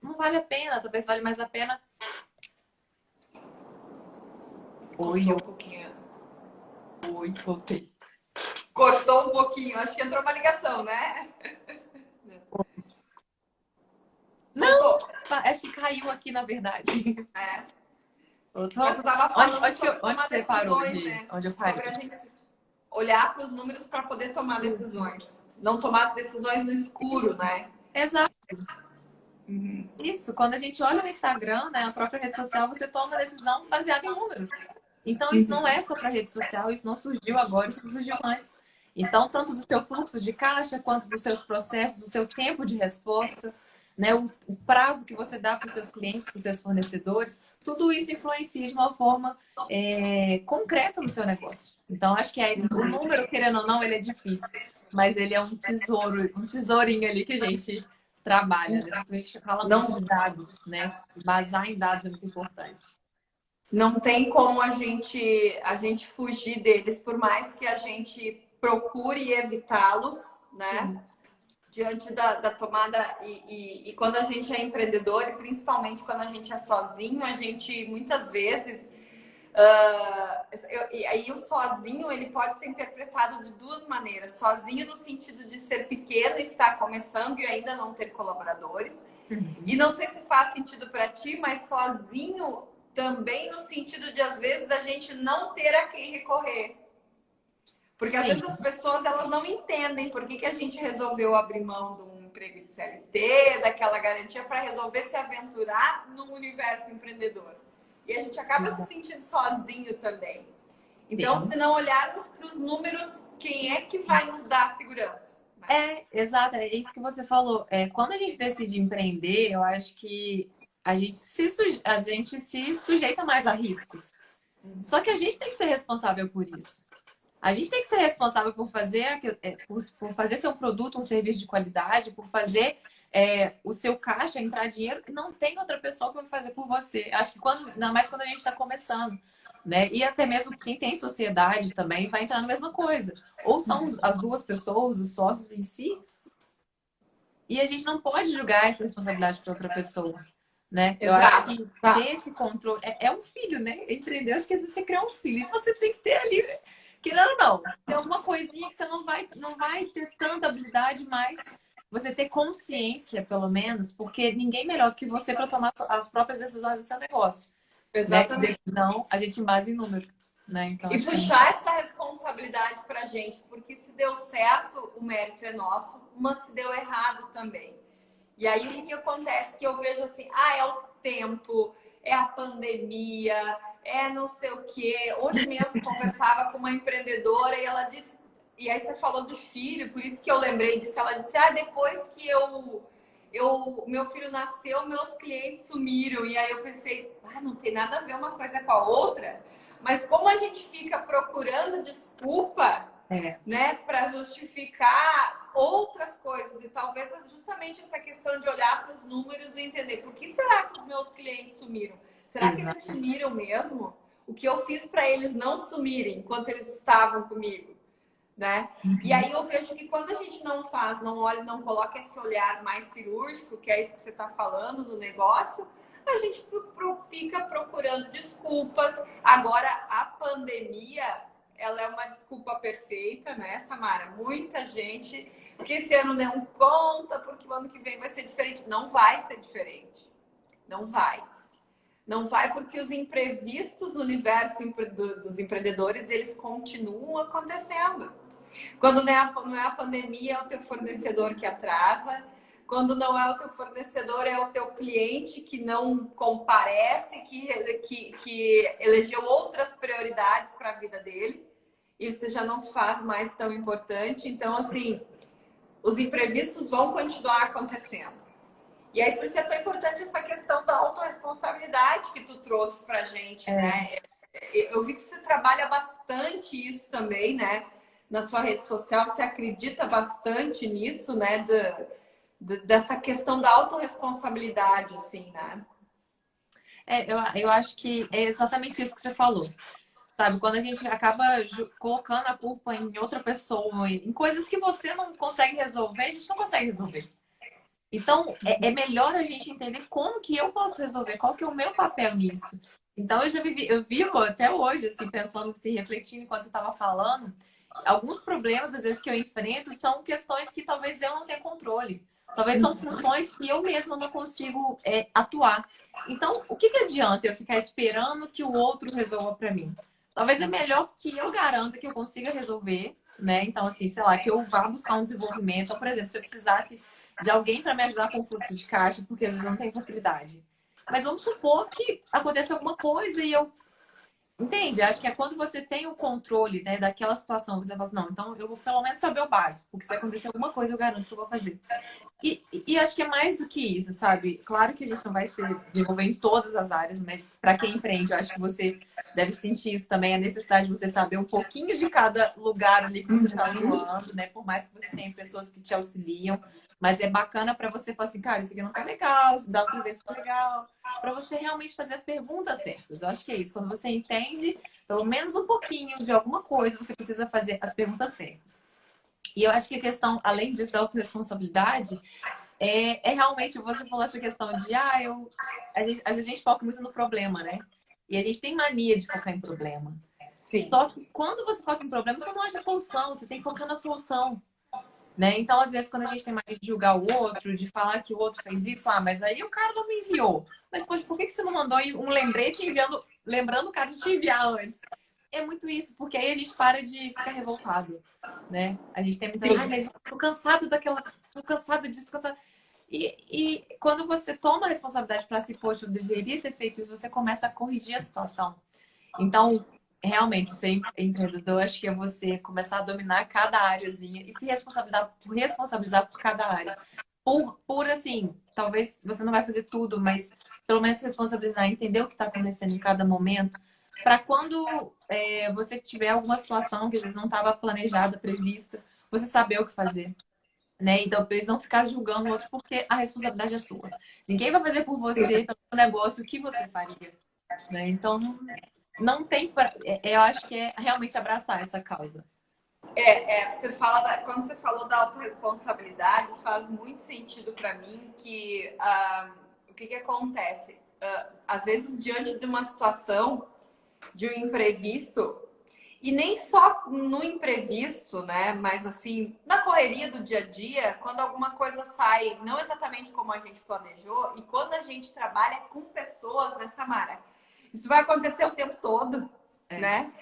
não vale a pena, talvez vale mais a pena. Oi, Cortou um pouquinho. voltei. Cortou um pouquinho. Acho que entrou uma ligação, né? Não, Voltou. acho que caiu aqui, na verdade. É. Voltou? Mas eu estava falando sobre Onde tomar você parou decisões, né? onde eu Sobre parei? a gente olhar para os números para poder tomar Isso. decisões. Não tomar decisões no escuro, né? Exato. Isso, quando a gente olha no Instagram, né, a própria rede social, você toma a decisão baseada em número. Então, isso não é só para rede social, isso não surgiu agora, isso surgiu antes. Então, tanto do seu fluxo de caixa, quanto dos seus processos, do seu tempo de resposta, né, o prazo que você dá para os seus clientes, para os seus fornecedores, tudo isso influencia de uma forma concreta no seu negócio. Então, acho que o número, querendo ou não, ele é difícil, mas ele é um tesouro, um tesourinho ali que a gente trabalha, né? Então, a gente fala muito Não, de dados, né? Basar em dados é muito importante. não tem como a gente fugir deles, por mais que a gente procure evitá-los, né? Sim. Diante da tomada e quando a gente é empreendedor e principalmente quando a gente é sozinho, a gente muitas vezes e aí o sozinho ele pode ser interpretado de duas maneiras: sozinho no sentido de ser pequeno, estar começando e ainda não ter colaboradores, e não sei se faz sentido para ti, mas sozinho também no sentido de às vezes a gente não ter a quem recorrer. Porque às Sim. vezes as pessoas elas não entendem por que a gente resolveu abrir mão de um emprego de CLT, daquela garantia, para resolver se aventurar no universo empreendedor. E a gente acaba se sentindo sozinho também. Então, Sim. se não olharmos para os números, quem é que vai nos dar segurança? Exato, é isso que você falou. Quando a gente decide empreender, eu acho que a gente se sujeita mais a riscos. Só que a gente tem que ser responsável por isso. A gente tem que ser responsável por fazer, por fazer seu produto um serviço de qualidade, por fazer o seu caixa entrar dinheiro, que não tem outra pessoa para fazer por você. Acho que ainda mais quando a gente está começando, né? E até mesmo quem tem sociedade também vai entrar na mesma coisa. Ou são as duas pessoas, os sócios em si, e a gente não pode julgar essa responsabilidade para outra pessoa, né? Eu acho Exato. que ter esse controle é um filho, né? Entendeu? Acho que às vezes você cria um filho e você tem que ter ali, querendo ou não, tem alguma coisinha que você não vai ter tanta habilidade, mas você ter consciência, pelo menos, porque ninguém melhor do que você para tomar as próprias decisões do seu negócio, né? Exatamente. Decisão a gente base em número, né? Então E acho que puxar essa responsabilidade pra gente, porque se deu certo, o mérito é nosso, mas se deu errado também. E aí o que acontece? Que eu vejo assim, é o tempo, é a pandemia, é não sei o quê. Hoje mesmo conversava com uma empreendedora e ela disse, e aí você falou do filho, por isso que eu lembrei disso, ela disse, depois que meu filho nasceu, meus clientes sumiram. E aí eu pensei, não tem nada a ver uma coisa com a outra. Mas como a gente fica procurando desculpa, né, para justificar outras coisas, e talvez justamente essa questão de olhar para os números e entender por que será que os meus clientes sumiram? Será que eles sumiram mesmo? O que eu fiz para eles não sumirem enquanto eles estavam comigo, né? E aí eu vejo que quando a gente não faz, não olha, não coloca esse olhar mais cirúrgico, que é isso que você está falando no negócio, a gente fica procurando desculpas. Agora, a pandemia, ela é uma desculpa perfeita, né, Samara? Muita gente que esse ano não conta, porque o ano que vem vai ser diferente. Não vai ser diferente. Não vai. Não vai porque os imprevistos no universo dos empreendedores, eles continuam acontecendo. Quando não é a pandemia, é o teu fornecedor que atrasa. Quando não é o teu fornecedor, é o teu cliente que não comparece, que elegeu outras prioridades para a vida dele. E você já não se faz mais tão importante. Então, assim, os imprevistos vão continuar acontecendo. E aí, por isso é tão importante essa questão da autorresponsabilidade que tu trouxe pra gente, né? Eu vi que você trabalha bastante isso também, né? Na sua rede social, você acredita bastante nisso, né? Dessa questão da autorresponsabilidade, assim, né? Eu acho que é exatamente isso que você falou. Sabe, quando a gente acaba colocando a culpa em outra pessoa, em coisas que você não consegue resolver, a gente não consegue resolver. Então, é melhor a gente entender como que eu posso resolver, qual que é o meu papel nisso. Então, eu vivo até hoje, assim, pensando, assim, refletindo enquanto você estava falando, alguns problemas, às vezes, que eu enfrento são questões que talvez eu não tenha controle. Talvez são funções que eu mesma não consigo atuar. Então, o que adianta eu ficar esperando que o outro resolva para mim? Talvez é melhor que eu garanta que eu consiga resolver, né? Então, assim, sei lá, que eu vá buscar um desenvolvimento. Então, por exemplo, se eu precisasse de alguém para me ajudar com o fluxo de caixa, porque às vezes eu não tenho facilidade. Mas vamos supor que aconteça alguma coisa e eu. Entende? Acho que é quando você tem o controle, né, daquela situação, você fala assim, não, então eu vou pelo menos saber o básico, porque se acontecer alguma coisa, eu garanto que eu vou fazer. E acho que é mais do que isso, sabe? Claro que a gente não vai se desenvolver em todas as áreas, mas para quem empreende, eu acho que você deve sentir isso também, a necessidade de você saber um pouquinho de cada lugar ali que você está atuando, né? Por mais que você tenha pessoas que te auxiliam, mas é bacana para você falar assim, cara, isso aqui não tá legal, isso dá outra vez ficou legal, para você realmente fazer as perguntas certas. Eu acho que é isso. Quando você entende, pelo menos um pouquinho de alguma coisa, você precisa fazer as perguntas certas. E eu acho que a questão, além disso, da autorresponsabilidade, realmente você falou essa questão de, às vezes a gente foca muito no problema, né? E a gente tem mania de focar em problema. Sim. Só que quando você foca em problema, você não acha solução, você tem que focar na solução. Né? Então, às vezes, quando a gente tem mania de julgar o outro, de falar que o outro fez isso, mas aí o cara não me enviou. Mas, poxa, por que você não mandou um lembrete lembrando o cara de te enviar antes? É muito isso, porque aí a gente para de ficar revoltado, né? A gente tem muita... mas tô cansado tô cansado disso, cansado... E quando você toma a responsabilidade para si, poxa, eu deveria ter feito isso, você começa a corrigir a situação. Então, realmente, ser empreendedor, acho que é você começar a dominar cada áreazinha e se responsabilizar por cada área. Por assim, talvez você não vai fazer tudo, mas pelo menos se responsabilizar, entender o que está acontecendo em cada momento, para quando você tiver alguma situação que às vezes não estava planejada, prevista, você saber o que fazer. Né? E talvez não ficar julgando o outro porque a responsabilidade é sua. Ninguém vai fazer por você pelo negócio que você faria. Né? Então, não tem. Eu acho que é realmente abraçar essa causa. Você fala quando você falou da autorresponsabilidade, faz muito sentido para mim que o que acontece? Às vezes, diante de uma situação, de um imprevisto, e nem só no imprevisto, né? Mas assim, na correria do dia a dia, quando alguma coisa sai não exatamente como a gente planejou, e quando a gente trabalha com pessoas, né, Samara? Isso vai acontecer o tempo todo, né?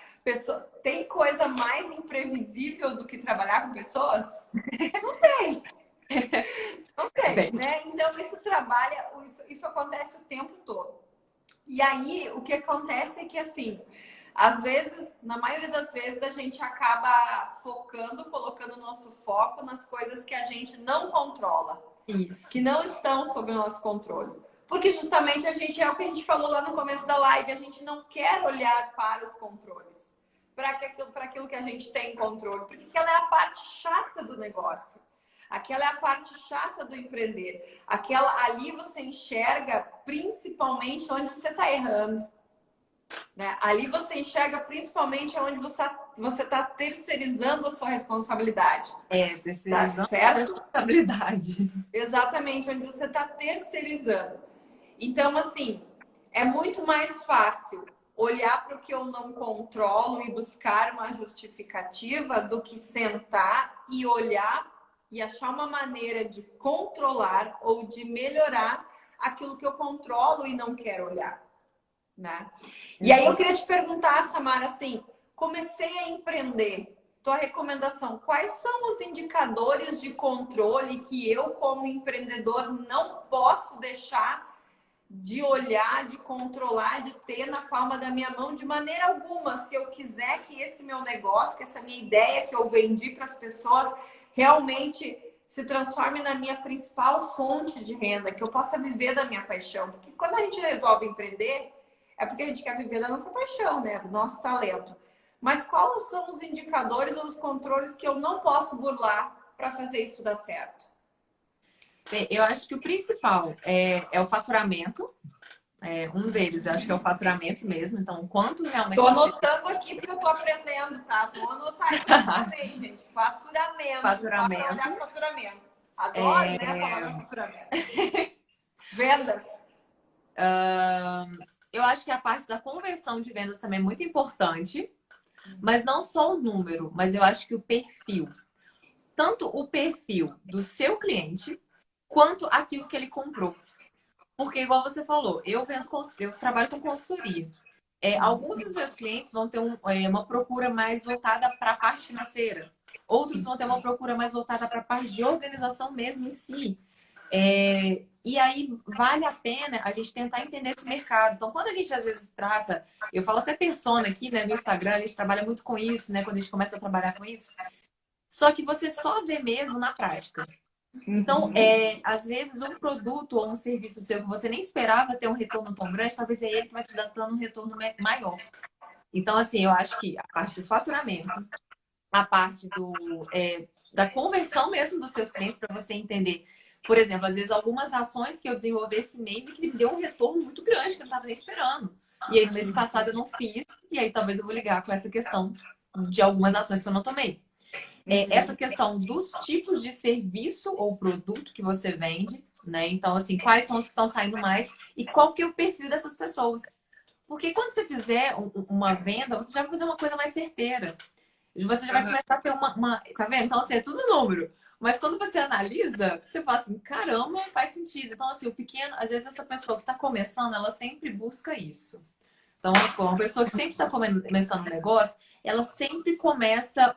Tem coisa mais imprevisível do que trabalhar com pessoas? Não tem. Não tem, né? Então isso acontece o tempo todo. E aí, o que acontece é que, assim, às vezes, na maioria das vezes, a gente acaba colocando o nosso foco nas coisas que a gente não controla. Isso. Que não estão sob o nosso controle. Porque justamente é o que a gente falou lá no começo da live, a gente não quer olhar para os controles, para aquilo que a gente tem controle, porque aquela é a parte chata do negócio. Aquela é a parte chata do empreender. Ali você enxerga principalmente onde você está errando. Né? Ali você enxerga principalmente onde você está terceirizando a sua responsabilidade. Terceirizando tá certo? A responsabilidade. Exatamente, onde você está terceirizando. Então, assim, é muito mais fácil olhar para o que eu não controlo e buscar uma justificativa do que sentar e olhar e achar uma maneira de controlar ou de melhorar aquilo que eu controlo e não quero olhar, né? E aí eu queria te perguntar, Samara, assim, comecei a empreender. Tua recomendação, quais são os indicadores de controle que eu, como empreendedor, não posso deixar de olhar, de controlar, de ter na palma da minha mão de maneira alguma, se eu quiser que esse meu negócio, que essa minha ideia que eu vendi para as pessoas realmente se transforme na minha principal fonte de renda, que eu possa viver da minha paixão. Porque quando a gente resolve empreender, é porque a gente quer viver da nossa paixão, né? Do nosso talento. Mas quais são os indicadores ou os controles que eu não posso burlar para fazer isso dar certo? Eu acho que o principal é o faturamento. Um deles, eu acho que é o faturamento mesmo. Então, quanto realmente. Tô anotando aqui porque eu tô aprendendo, tá? Vou anotar isso também, gente. Faturamento. Faturamento. Para olhar faturamento. Adoro, né? A palavra faturamento. Vendas. Eu acho que a parte da conversão de vendas também é muito importante. Mas não só o número, mas eu acho que o perfil. Tanto o perfil do seu cliente, quanto aquilo que ele comprou. Porque, igual você falou, eu trabalho com consultoria. Alguns dos meus clientes vão ter uma procura mais voltada para a parte financeira. Outros vão ter uma procura mais voltada para a parte de organização mesmo em si. E aí vale a pena a gente tentar entender esse mercado. Então, quando a gente às vezes traça, eu falo até persona aqui, né, no Instagram, a gente trabalha muito com isso, né, quando a gente começa a trabalhar com isso. Só que você só vê mesmo na prática. Então, às vezes, um produto ou um serviço seu que você nem esperava ter um retorno tão grande, talvez é ele que vai te dando um retorno maior. Então, assim, eu acho que a parte do faturamento, a parte da conversão mesmo dos seus clientes, para você entender, por exemplo, às vezes algumas ações que eu desenvolvi esse mês e que me deu um retorno muito grande, que eu não estava nem esperando. E aí, no mês passado, eu não fiz, e aí talvez eu vou ligar com essa questão de algumas ações que eu não tomei. Essa questão dos tipos de serviço ou produto que você vende, né? Então, assim, quais são os que estão saindo mais e qual que é o perfil dessas pessoas. Porque quando você fizer uma venda, você já vai fazer uma coisa mais certeira. Você já vai começar a ter Tá vendo? Então, assim, é tudo número. Mas quando você analisa, você fala assim, caramba, faz sentido. Então, assim, o pequeno, às vezes essa pessoa que está começando, ela sempre busca isso. Então, vamos supor, uma pessoa que sempre está começando um negócio, ela sempre começa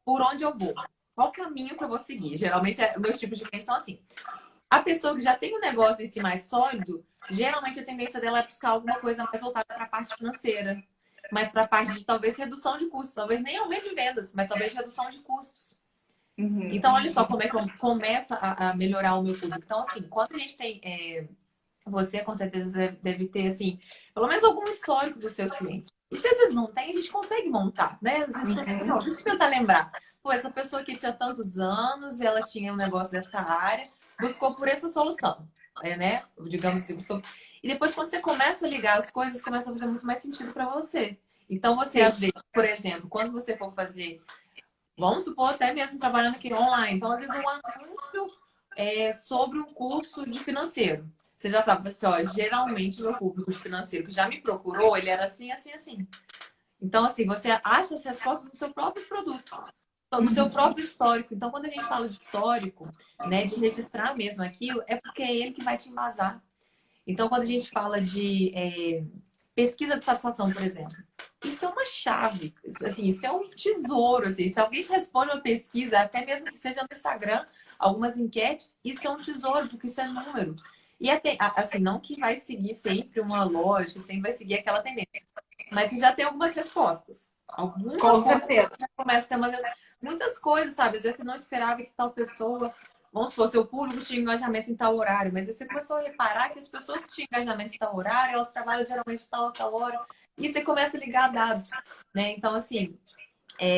por onde eu vou. Qual caminho que eu vou seguir? Geralmente, meus tipos de clientes são assim. A pessoa que já tem um negócio em si mais sólido, geralmente a tendência dela é buscar alguma coisa mais voltada para a parte financeira. Mais para a parte de talvez redução de custos. Talvez nem aumento de vendas, mas talvez redução de custos. Então, olha só como é que eu começo a melhorar o meu público. Então, assim, quando a gente tem você com certeza deve ter, assim, pelo menos algum histórico dos seus clientes. E se às vezes não tem, a gente consegue montar, né? Às vezes você, não, deixa eu tentar lembrar. Pô, essa pessoa que tinha tantos anos, ela tinha um negócio dessa área, buscou por essa solução, né? Digamos assim, buscou... E depois, quando você começa a ligar as coisas, começa a fazer muito mais sentido para você. Então, você, Sim. às vezes, por exemplo, quando você for fazer, vamos supor, até mesmo trabalhando aqui online, então, às vezes, um anúncio sobre um curso de financeiro. Você já sabe, assim, ó, geralmente o meu público de financeiro que já me procurou, ele era assim, assim, assim. Então, assim, você acha as respostas do seu próprio produto, do seu próprio histórico. Então, quando a gente fala de histórico, né, de registrar mesmo aquilo, é porque é ele que vai te embasar. Então, quando a gente fala de pesquisa de satisfação, por exemplo, isso é uma chave, assim, isso é um tesouro, assim. Se alguém te responde uma pesquisa, até mesmo que seja no Instagram, algumas enquetes, isso é um tesouro, porque isso é número. E até, assim, não que vai seguir sempre uma lógica, sempre vai seguir aquela tendência, mas você já tem algumas respostas. Alguma Com coisa certeza. já começa a ter muitas coisas, sabe? Às vezes você não esperava que tal pessoa, vamos supor, seu público tinha engajamento em tal horário, mas aí você começou a reparar que as pessoas que tinham engajamento em tal horário, elas trabalham geralmente de tal a tal hora, e você começa a ligar dados, né? Então, assim,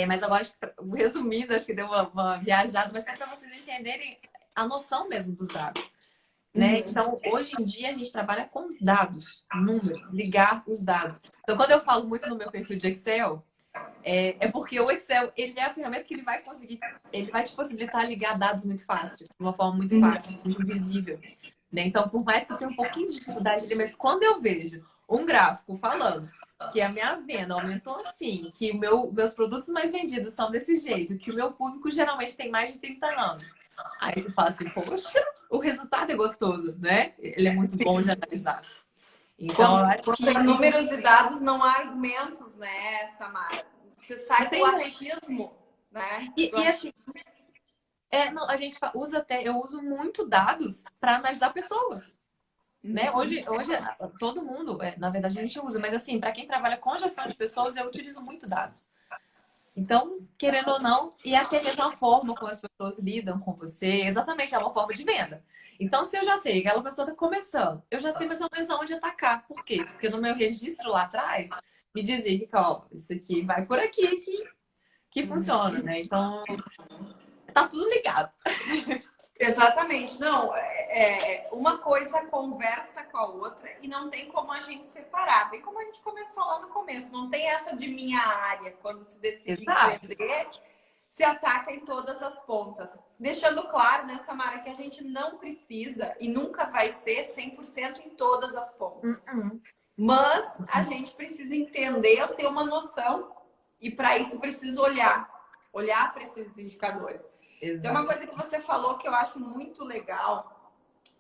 mas agora, resumindo, acho que deu uma viajada, mas só para vocês entenderem a noção mesmo dos dados. Né? Então, hoje em dia, a gente trabalha com dados, número, ligar os dados. Então, quando eu falo muito no meu perfil de Excel, porque o Excel, ele é a ferramenta que ele vai conseguir, ele vai te possibilitar ligar dados muito fácil, de uma forma muito fácil, muito visível. Né? Então, por mais que eu tenha um pouquinho de dificuldade ali, mas quando eu vejo um gráfico falando que a minha venda aumentou assim, que meus produtos mais vendidos são desse jeito, que o meu público geralmente tem mais de 30 anos. Aí você fala assim, poxa, o resultado é gostoso, né? Ele é muito bom de analisar. Então, eu acho Quando que tem números e dados, não há argumentos, né, Samara? Você não sai do tem jeito. achismo, né? E assim, não, a gente usa até, eu uso muito dados para analisar pessoas. Né? Hoje todo mundo, na verdade, a gente usa, mas assim, para quem trabalha com gestão de pessoas, eu utilizo muito dados. Então, querendo ou não, e até mesmo a forma como as pessoas lidam com você, exatamente, é uma forma de venda. Então, se eu já sei que aquela pessoa está começando, eu já sei mais ou menos aonde atacar. Por quê? Porque no meu registro lá atrás, me dizia que, ó, isso aqui vai por aqui que funciona, né? Então, tá tudo ligado. Exatamente. Não, uma coisa conversa com a outra e não tem como a gente separar. Bem como a gente começou lá no começo. Não tem essa de minha área. Quando se decide Exato. empreender, se ataca em todas as pontas. Deixando claro, né, Samara, que a gente não precisa e nunca vai ser 100% em todas as pontas. Mas a gente precisa entender, ter uma noção e para isso precisa olhar para esses indicadores. Tem uma coisa que você falou que eu acho muito legal,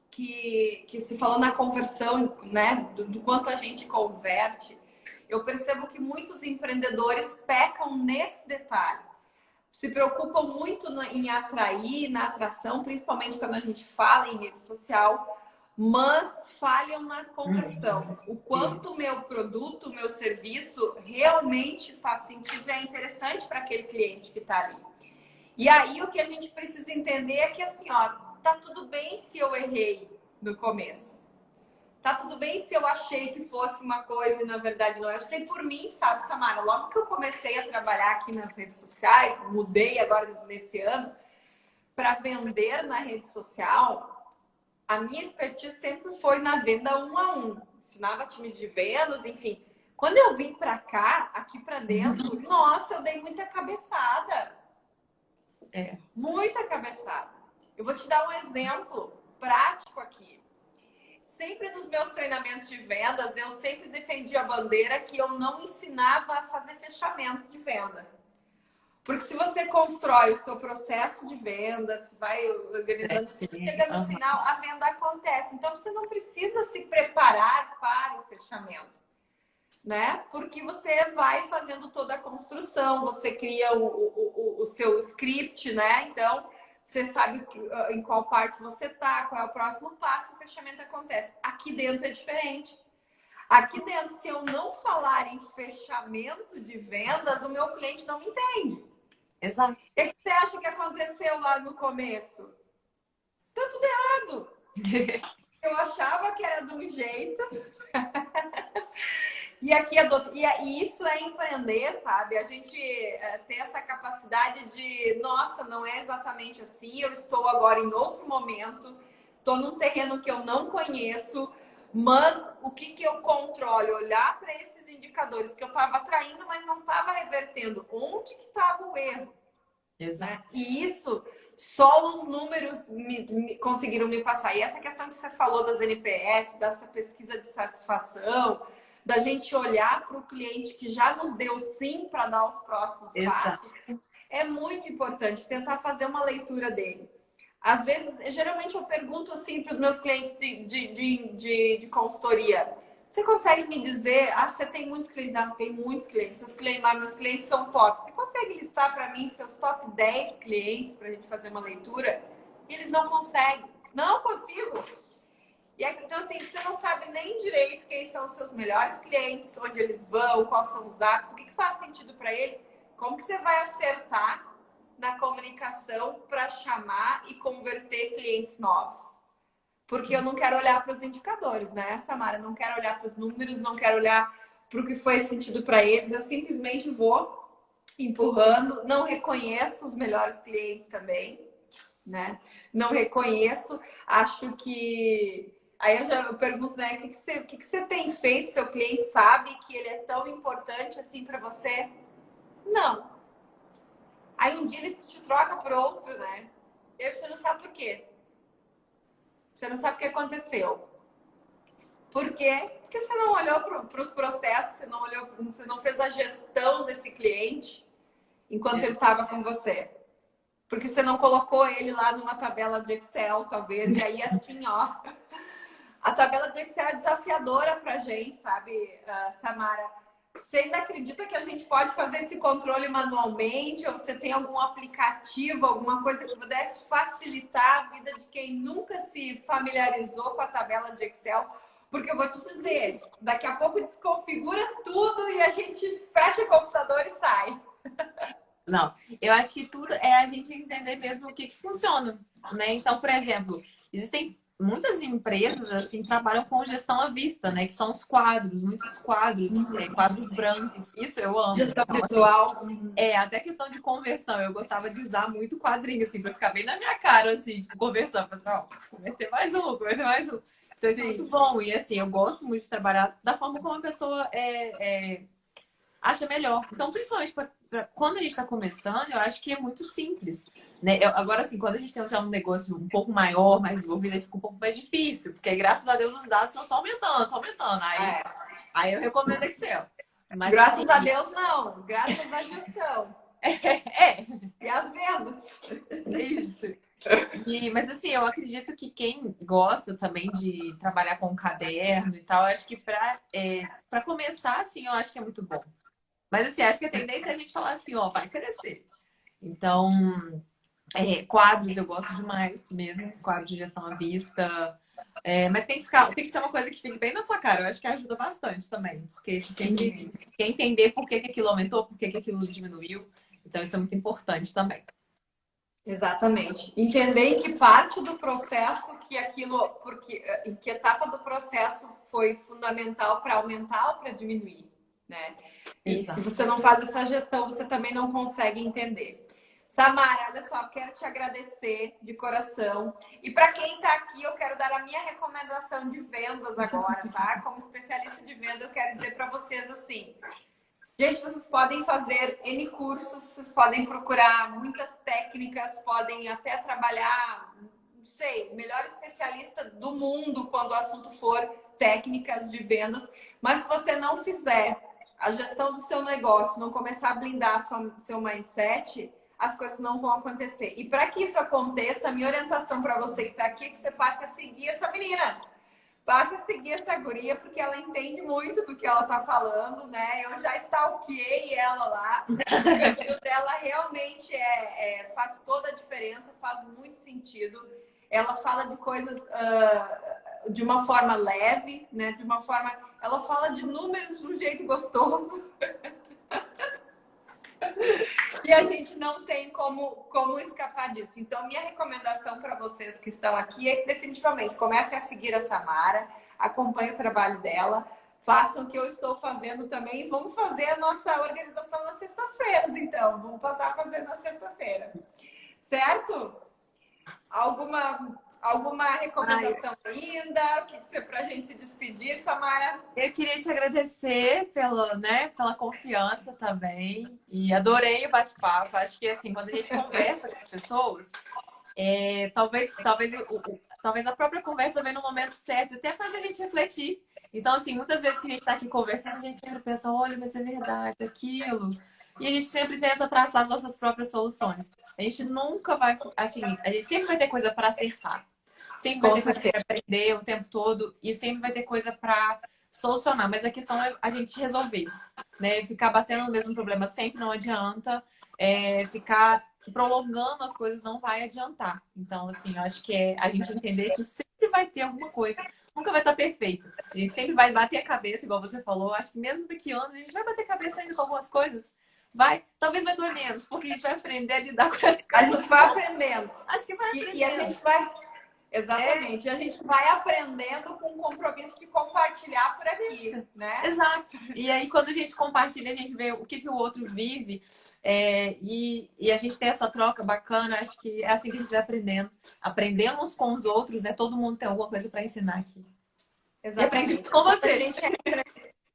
que se falou na conversão, né, do quanto a gente converte. Eu percebo que muitos empreendedores pecam nesse detalhe. Se preocupam muito em atrair, na atração, principalmente quando a gente fala em rede social, mas falham na conversão. O quanto o meu produto, o meu serviço realmente faz sentido e é interessante para aquele cliente que está ali. E aí o que a gente precisa entender é que assim, ó, tá tudo bem se eu errei no começo. Tá tudo bem se eu achei que fosse uma coisa e na verdade não. Eu sei por mim, sabe, Samara? Logo que eu comecei a trabalhar aqui nas redes sociais, mudei agora nesse ano para vender na rede social, a minha expertise sempre foi na venda 1 a 1. Ensinava time de vendas, enfim. Quando eu vim para cá, aqui para dentro, nossa, eu dei muita cabeçada. Muita cabeçada. Eu vou te dar um exemplo prático aqui. Sempre nos meus treinamentos de vendas, eu sempre defendi a bandeira que eu não ensinava a fazer fechamento de venda. Porque se você constrói o seu processo de vendas, vai organizando, chega no final, a venda acontece. Então, você não precisa se preparar para o fechamento, né? Porque você vai fazendo toda a construção, você cria o seu script, né? Então, você sabe em qual parte você tá, qual é o próximo passo, o fechamento acontece. Aqui dentro é diferente. Aqui dentro, se eu não falar em fechamento de vendas, o meu cliente não me entende. Exato. O que você acha que aconteceu lá no começo? Tá tudo errado. Eu achava que era de um jeito. E aqui é do... e isso é empreender, sabe? A gente ter essa capacidade de, nossa, não é exatamente assim, eu estou agora em outro momento, estou num terreno que eu não conheço, mas o que que eu controlo? Olhar para esses indicadores que eu estava atraindo, mas não estava revertendo. Onde que estava o erro? Exato. Né? E isso só os números conseguiram me passar. E essa questão que você falou das NPS, dessa pesquisa de satisfação, da gente olhar para o cliente que já nos deu sim para dar os próximos Exato. passos, é muito importante tentar fazer uma leitura dele. Às vezes, geralmente eu pergunto assim para os meus clientes de consultoria. Você consegue me dizer, você tem muitos clientes, não, tem muitos clientes, meus clientes são top. Você consegue listar para mim seus top 10 clientes para a gente fazer uma leitura? E eles não conseguem. Não consigo. E então, assim, você não sabe nem direito quem são os seus melhores clientes, onde eles vão, quais são os hábitos, o que faz sentido para ele. Como que você vai acertar na comunicação para chamar e converter clientes novos? Porque eu não quero olhar para os indicadores, né, Samara? Não quero olhar para os números, não quero olhar para o que foi sentido para eles. Eu simplesmente vou empurrando, não reconheço os melhores clientes também, né? Não reconheço, acho que... Aí eu pergunto, né, o que você tem feito? Seu cliente sabe que ele é tão importante assim para você? Não. Aí um dia ele te troca por outro, né? E aí você não sabe por quê. Você não sabe o que aconteceu. Por quê? Porque você não olhou para os processos, você não fez a gestão desse cliente enquanto ele estava com você. Porque você não colocou ele lá numa tabela de Excel, talvez. E aí, assim, ó, a tabela de Excel é desafiadora pra gente, sabe, Samara? Você ainda acredita que a gente pode fazer esse controle manualmente? Ou você tem algum aplicativo, alguma coisa que pudesse facilitar a vida de quem nunca se familiarizou com a tabela de Excel? Porque eu vou te dizer, daqui a pouco desconfigura tudo e a gente fecha o computador e sai. Não, eu acho que tudo é a gente entender mesmo o que funciona, né? Então, por exemplo, existem muitas empresas assim que trabalham com gestão à vista, né? Que são os quadros, muitos quadros, quadros brancos. Isso eu amo. Gestão Então, assim, visual. até questão de conversão. Eu gostava de usar muito quadrinho, assim, para ficar bem na minha cara, assim, tipo, conversão. Pessoal, cometer mais um, cometer mais um. Então, isso é muito bom. E, assim, eu gosto muito de trabalhar da forma como a pessoa acha melhor. Então, principalmente quando a gente está começando, eu acho que é muito simples. Né? Agora, assim, quando a gente tem um negócio um pouco maior, mais desenvolvido, aí fica um pouco mais difícil. Porque, graças a Deus, os dados estão só aumentando, só aumentando. Aí eu recomendo Excel. Mas, graças assim, a Deus, não. Graças à gestão. E às vendas. Isso. Mas assim, eu acredito que quem gosta também de trabalhar com caderno e tal, acho que para começar, assim, eu acho que é muito bom. Mas assim, acho que a tendência é a gente falar assim, ó, vai crescer. Então, quadros eu gosto demais mesmo, quadro de gestão à vista. Mas tem que ser uma coisa que fique bem na sua cara. Eu acho que ajuda bastante também. Porque você sempre quer entender por que aquilo aumentou, por que aquilo diminuiu. Então, isso é muito importante também. Exatamente. Entender em que parte do processo que aquilo, porque em que etapa do processo foi fundamental para aumentar ou para diminuir, né? E Exato. se você não faz essa gestão, você também não consegue entender. Samara, olha só, quero te agradecer de coração. E para quem está aqui, eu quero dar a minha recomendação de vendas agora, tá? Como especialista de venda, eu quero dizer para vocês assim: gente, vocês podem fazer N cursos, vocês podem procurar muitas técnicas, podem até trabalhar, não sei, o melhor especialista do mundo quando o assunto for técnicas de vendas, mas se você não fizer a gestão do seu negócio, não começar a blindar seu mindset, as coisas não vão acontecer. E para que isso aconteça, a minha orientação para você que está aqui é que você passe a seguir essa menina. Passe a seguir essa guria, porque ela entende muito do que ela tá falando, né? Eu já stalkeei ela lá. O perfil dela realmente faz toda a diferença, faz muito sentido. Ela fala de coisas de uma forma leve, né? De uma forma... Ela fala de números de um jeito gostoso. E a gente não tem como escapar disso. Então, minha recomendação para vocês que estão aqui é que definitivamente comecem a seguir a Samara, acompanhem o trabalho dela, façam o que eu estou fazendo também e vamos fazer a nossa organização nas sextas-feiras, então. Vamos passar a fazer na sexta-feira. Certo? Alguma recomendação ainda? O que você para a gente se despedir, Samara? Eu queria te agradecer pela confiança também. E adorei o bate-papo. Acho que assim, quando a gente conversa com as pessoas, talvez a própria conversa venha no momento certo, até faz a gente refletir. Então, assim, muitas vezes que a gente está aqui conversando, a gente sempre pensa, olha, vai ser verdade, aquilo. E a gente sempre tenta traçar as nossas próprias soluções. A gente nunca vai, assim, a gente sempre vai ter coisa para acertar. Sempre vai ter coisa para aprender o tempo todo e sempre vai ter coisa para solucionar. Mas a questão é a gente resolver, né? Ficar batendo no mesmo problema sempre não adianta. Ficar prolongando as coisas não vai adiantar. Então, assim, eu acho que é a gente entender que sempre vai ter alguma coisa. Nunca vai estar perfeito. A gente sempre vai bater a cabeça, igual você falou. Acho que mesmo daqui a anos a gente vai bater a cabeça ainda com algumas coisas. Talvez vai doer menos, porque a gente vai aprender a lidar com as coisas. A gente vai aprendendo. Acho que vai aprendendo. E a gente vai. Exatamente. E a gente vai aprendendo com o compromisso de compartilhar por aqui, Isso. né? Exato. E aí, quando a gente compartilha, a gente vê o que o outro vive. E a gente tem essa troca bacana. Acho que é assim que a gente vai aprendendo. Aprendendo uns com os outros, né? Todo mundo tem alguma coisa para ensinar aqui. Exatamente. E aprendi muito com você. A gente...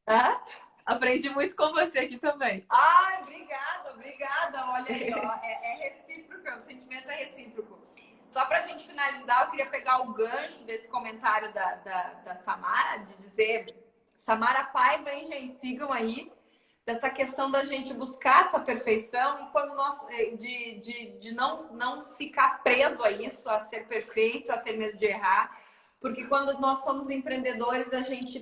Hã? Aprendi muito com você aqui também. Ai, obrigada. Olha aí, ó, é recíproco, o sentimento é recíproco. Só para a gente finalizar, eu queria pegar o gancho desse comentário da Samara, de dizer, Samara Paiva, hein, gente, sigam aí, dessa questão da gente buscar essa perfeição e quando nós, de não ficar preso a isso, a ser perfeito, a ter medo de errar. Porque quando nós somos empreendedores, a gente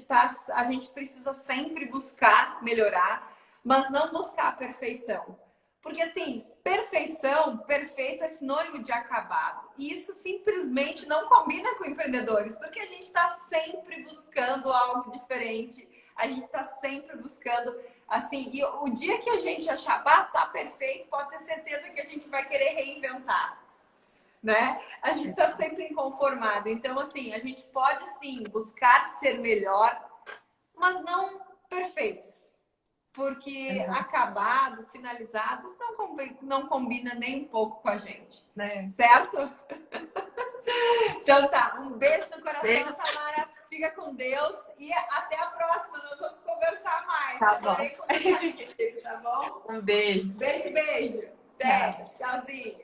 precisa sempre buscar melhorar, mas não buscar a perfeição. Porque, assim, perfeito é sinônimo de acabado. E isso simplesmente não combina com empreendedores, porque a gente está sempre buscando algo diferente, a gente está sempre buscando, assim, e o dia que a gente achar, tá perfeito, pode ter certeza que a gente vai querer reinventar. Né? A gente está sempre inconformado. Então, assim, a gente pode sim buscar ser melhor, mas não perfeitos. Porque acabados, finalizados, não combina nem um pouco com a gente. Certo? Então tá, um beijo no coração, Samara. Fica com Deus e até a próxima. Nós vamos conversar mais. Tá bom. Adorei conversar contigo, tá bom? Um beijo. Beijo. Até. Tchauzinho.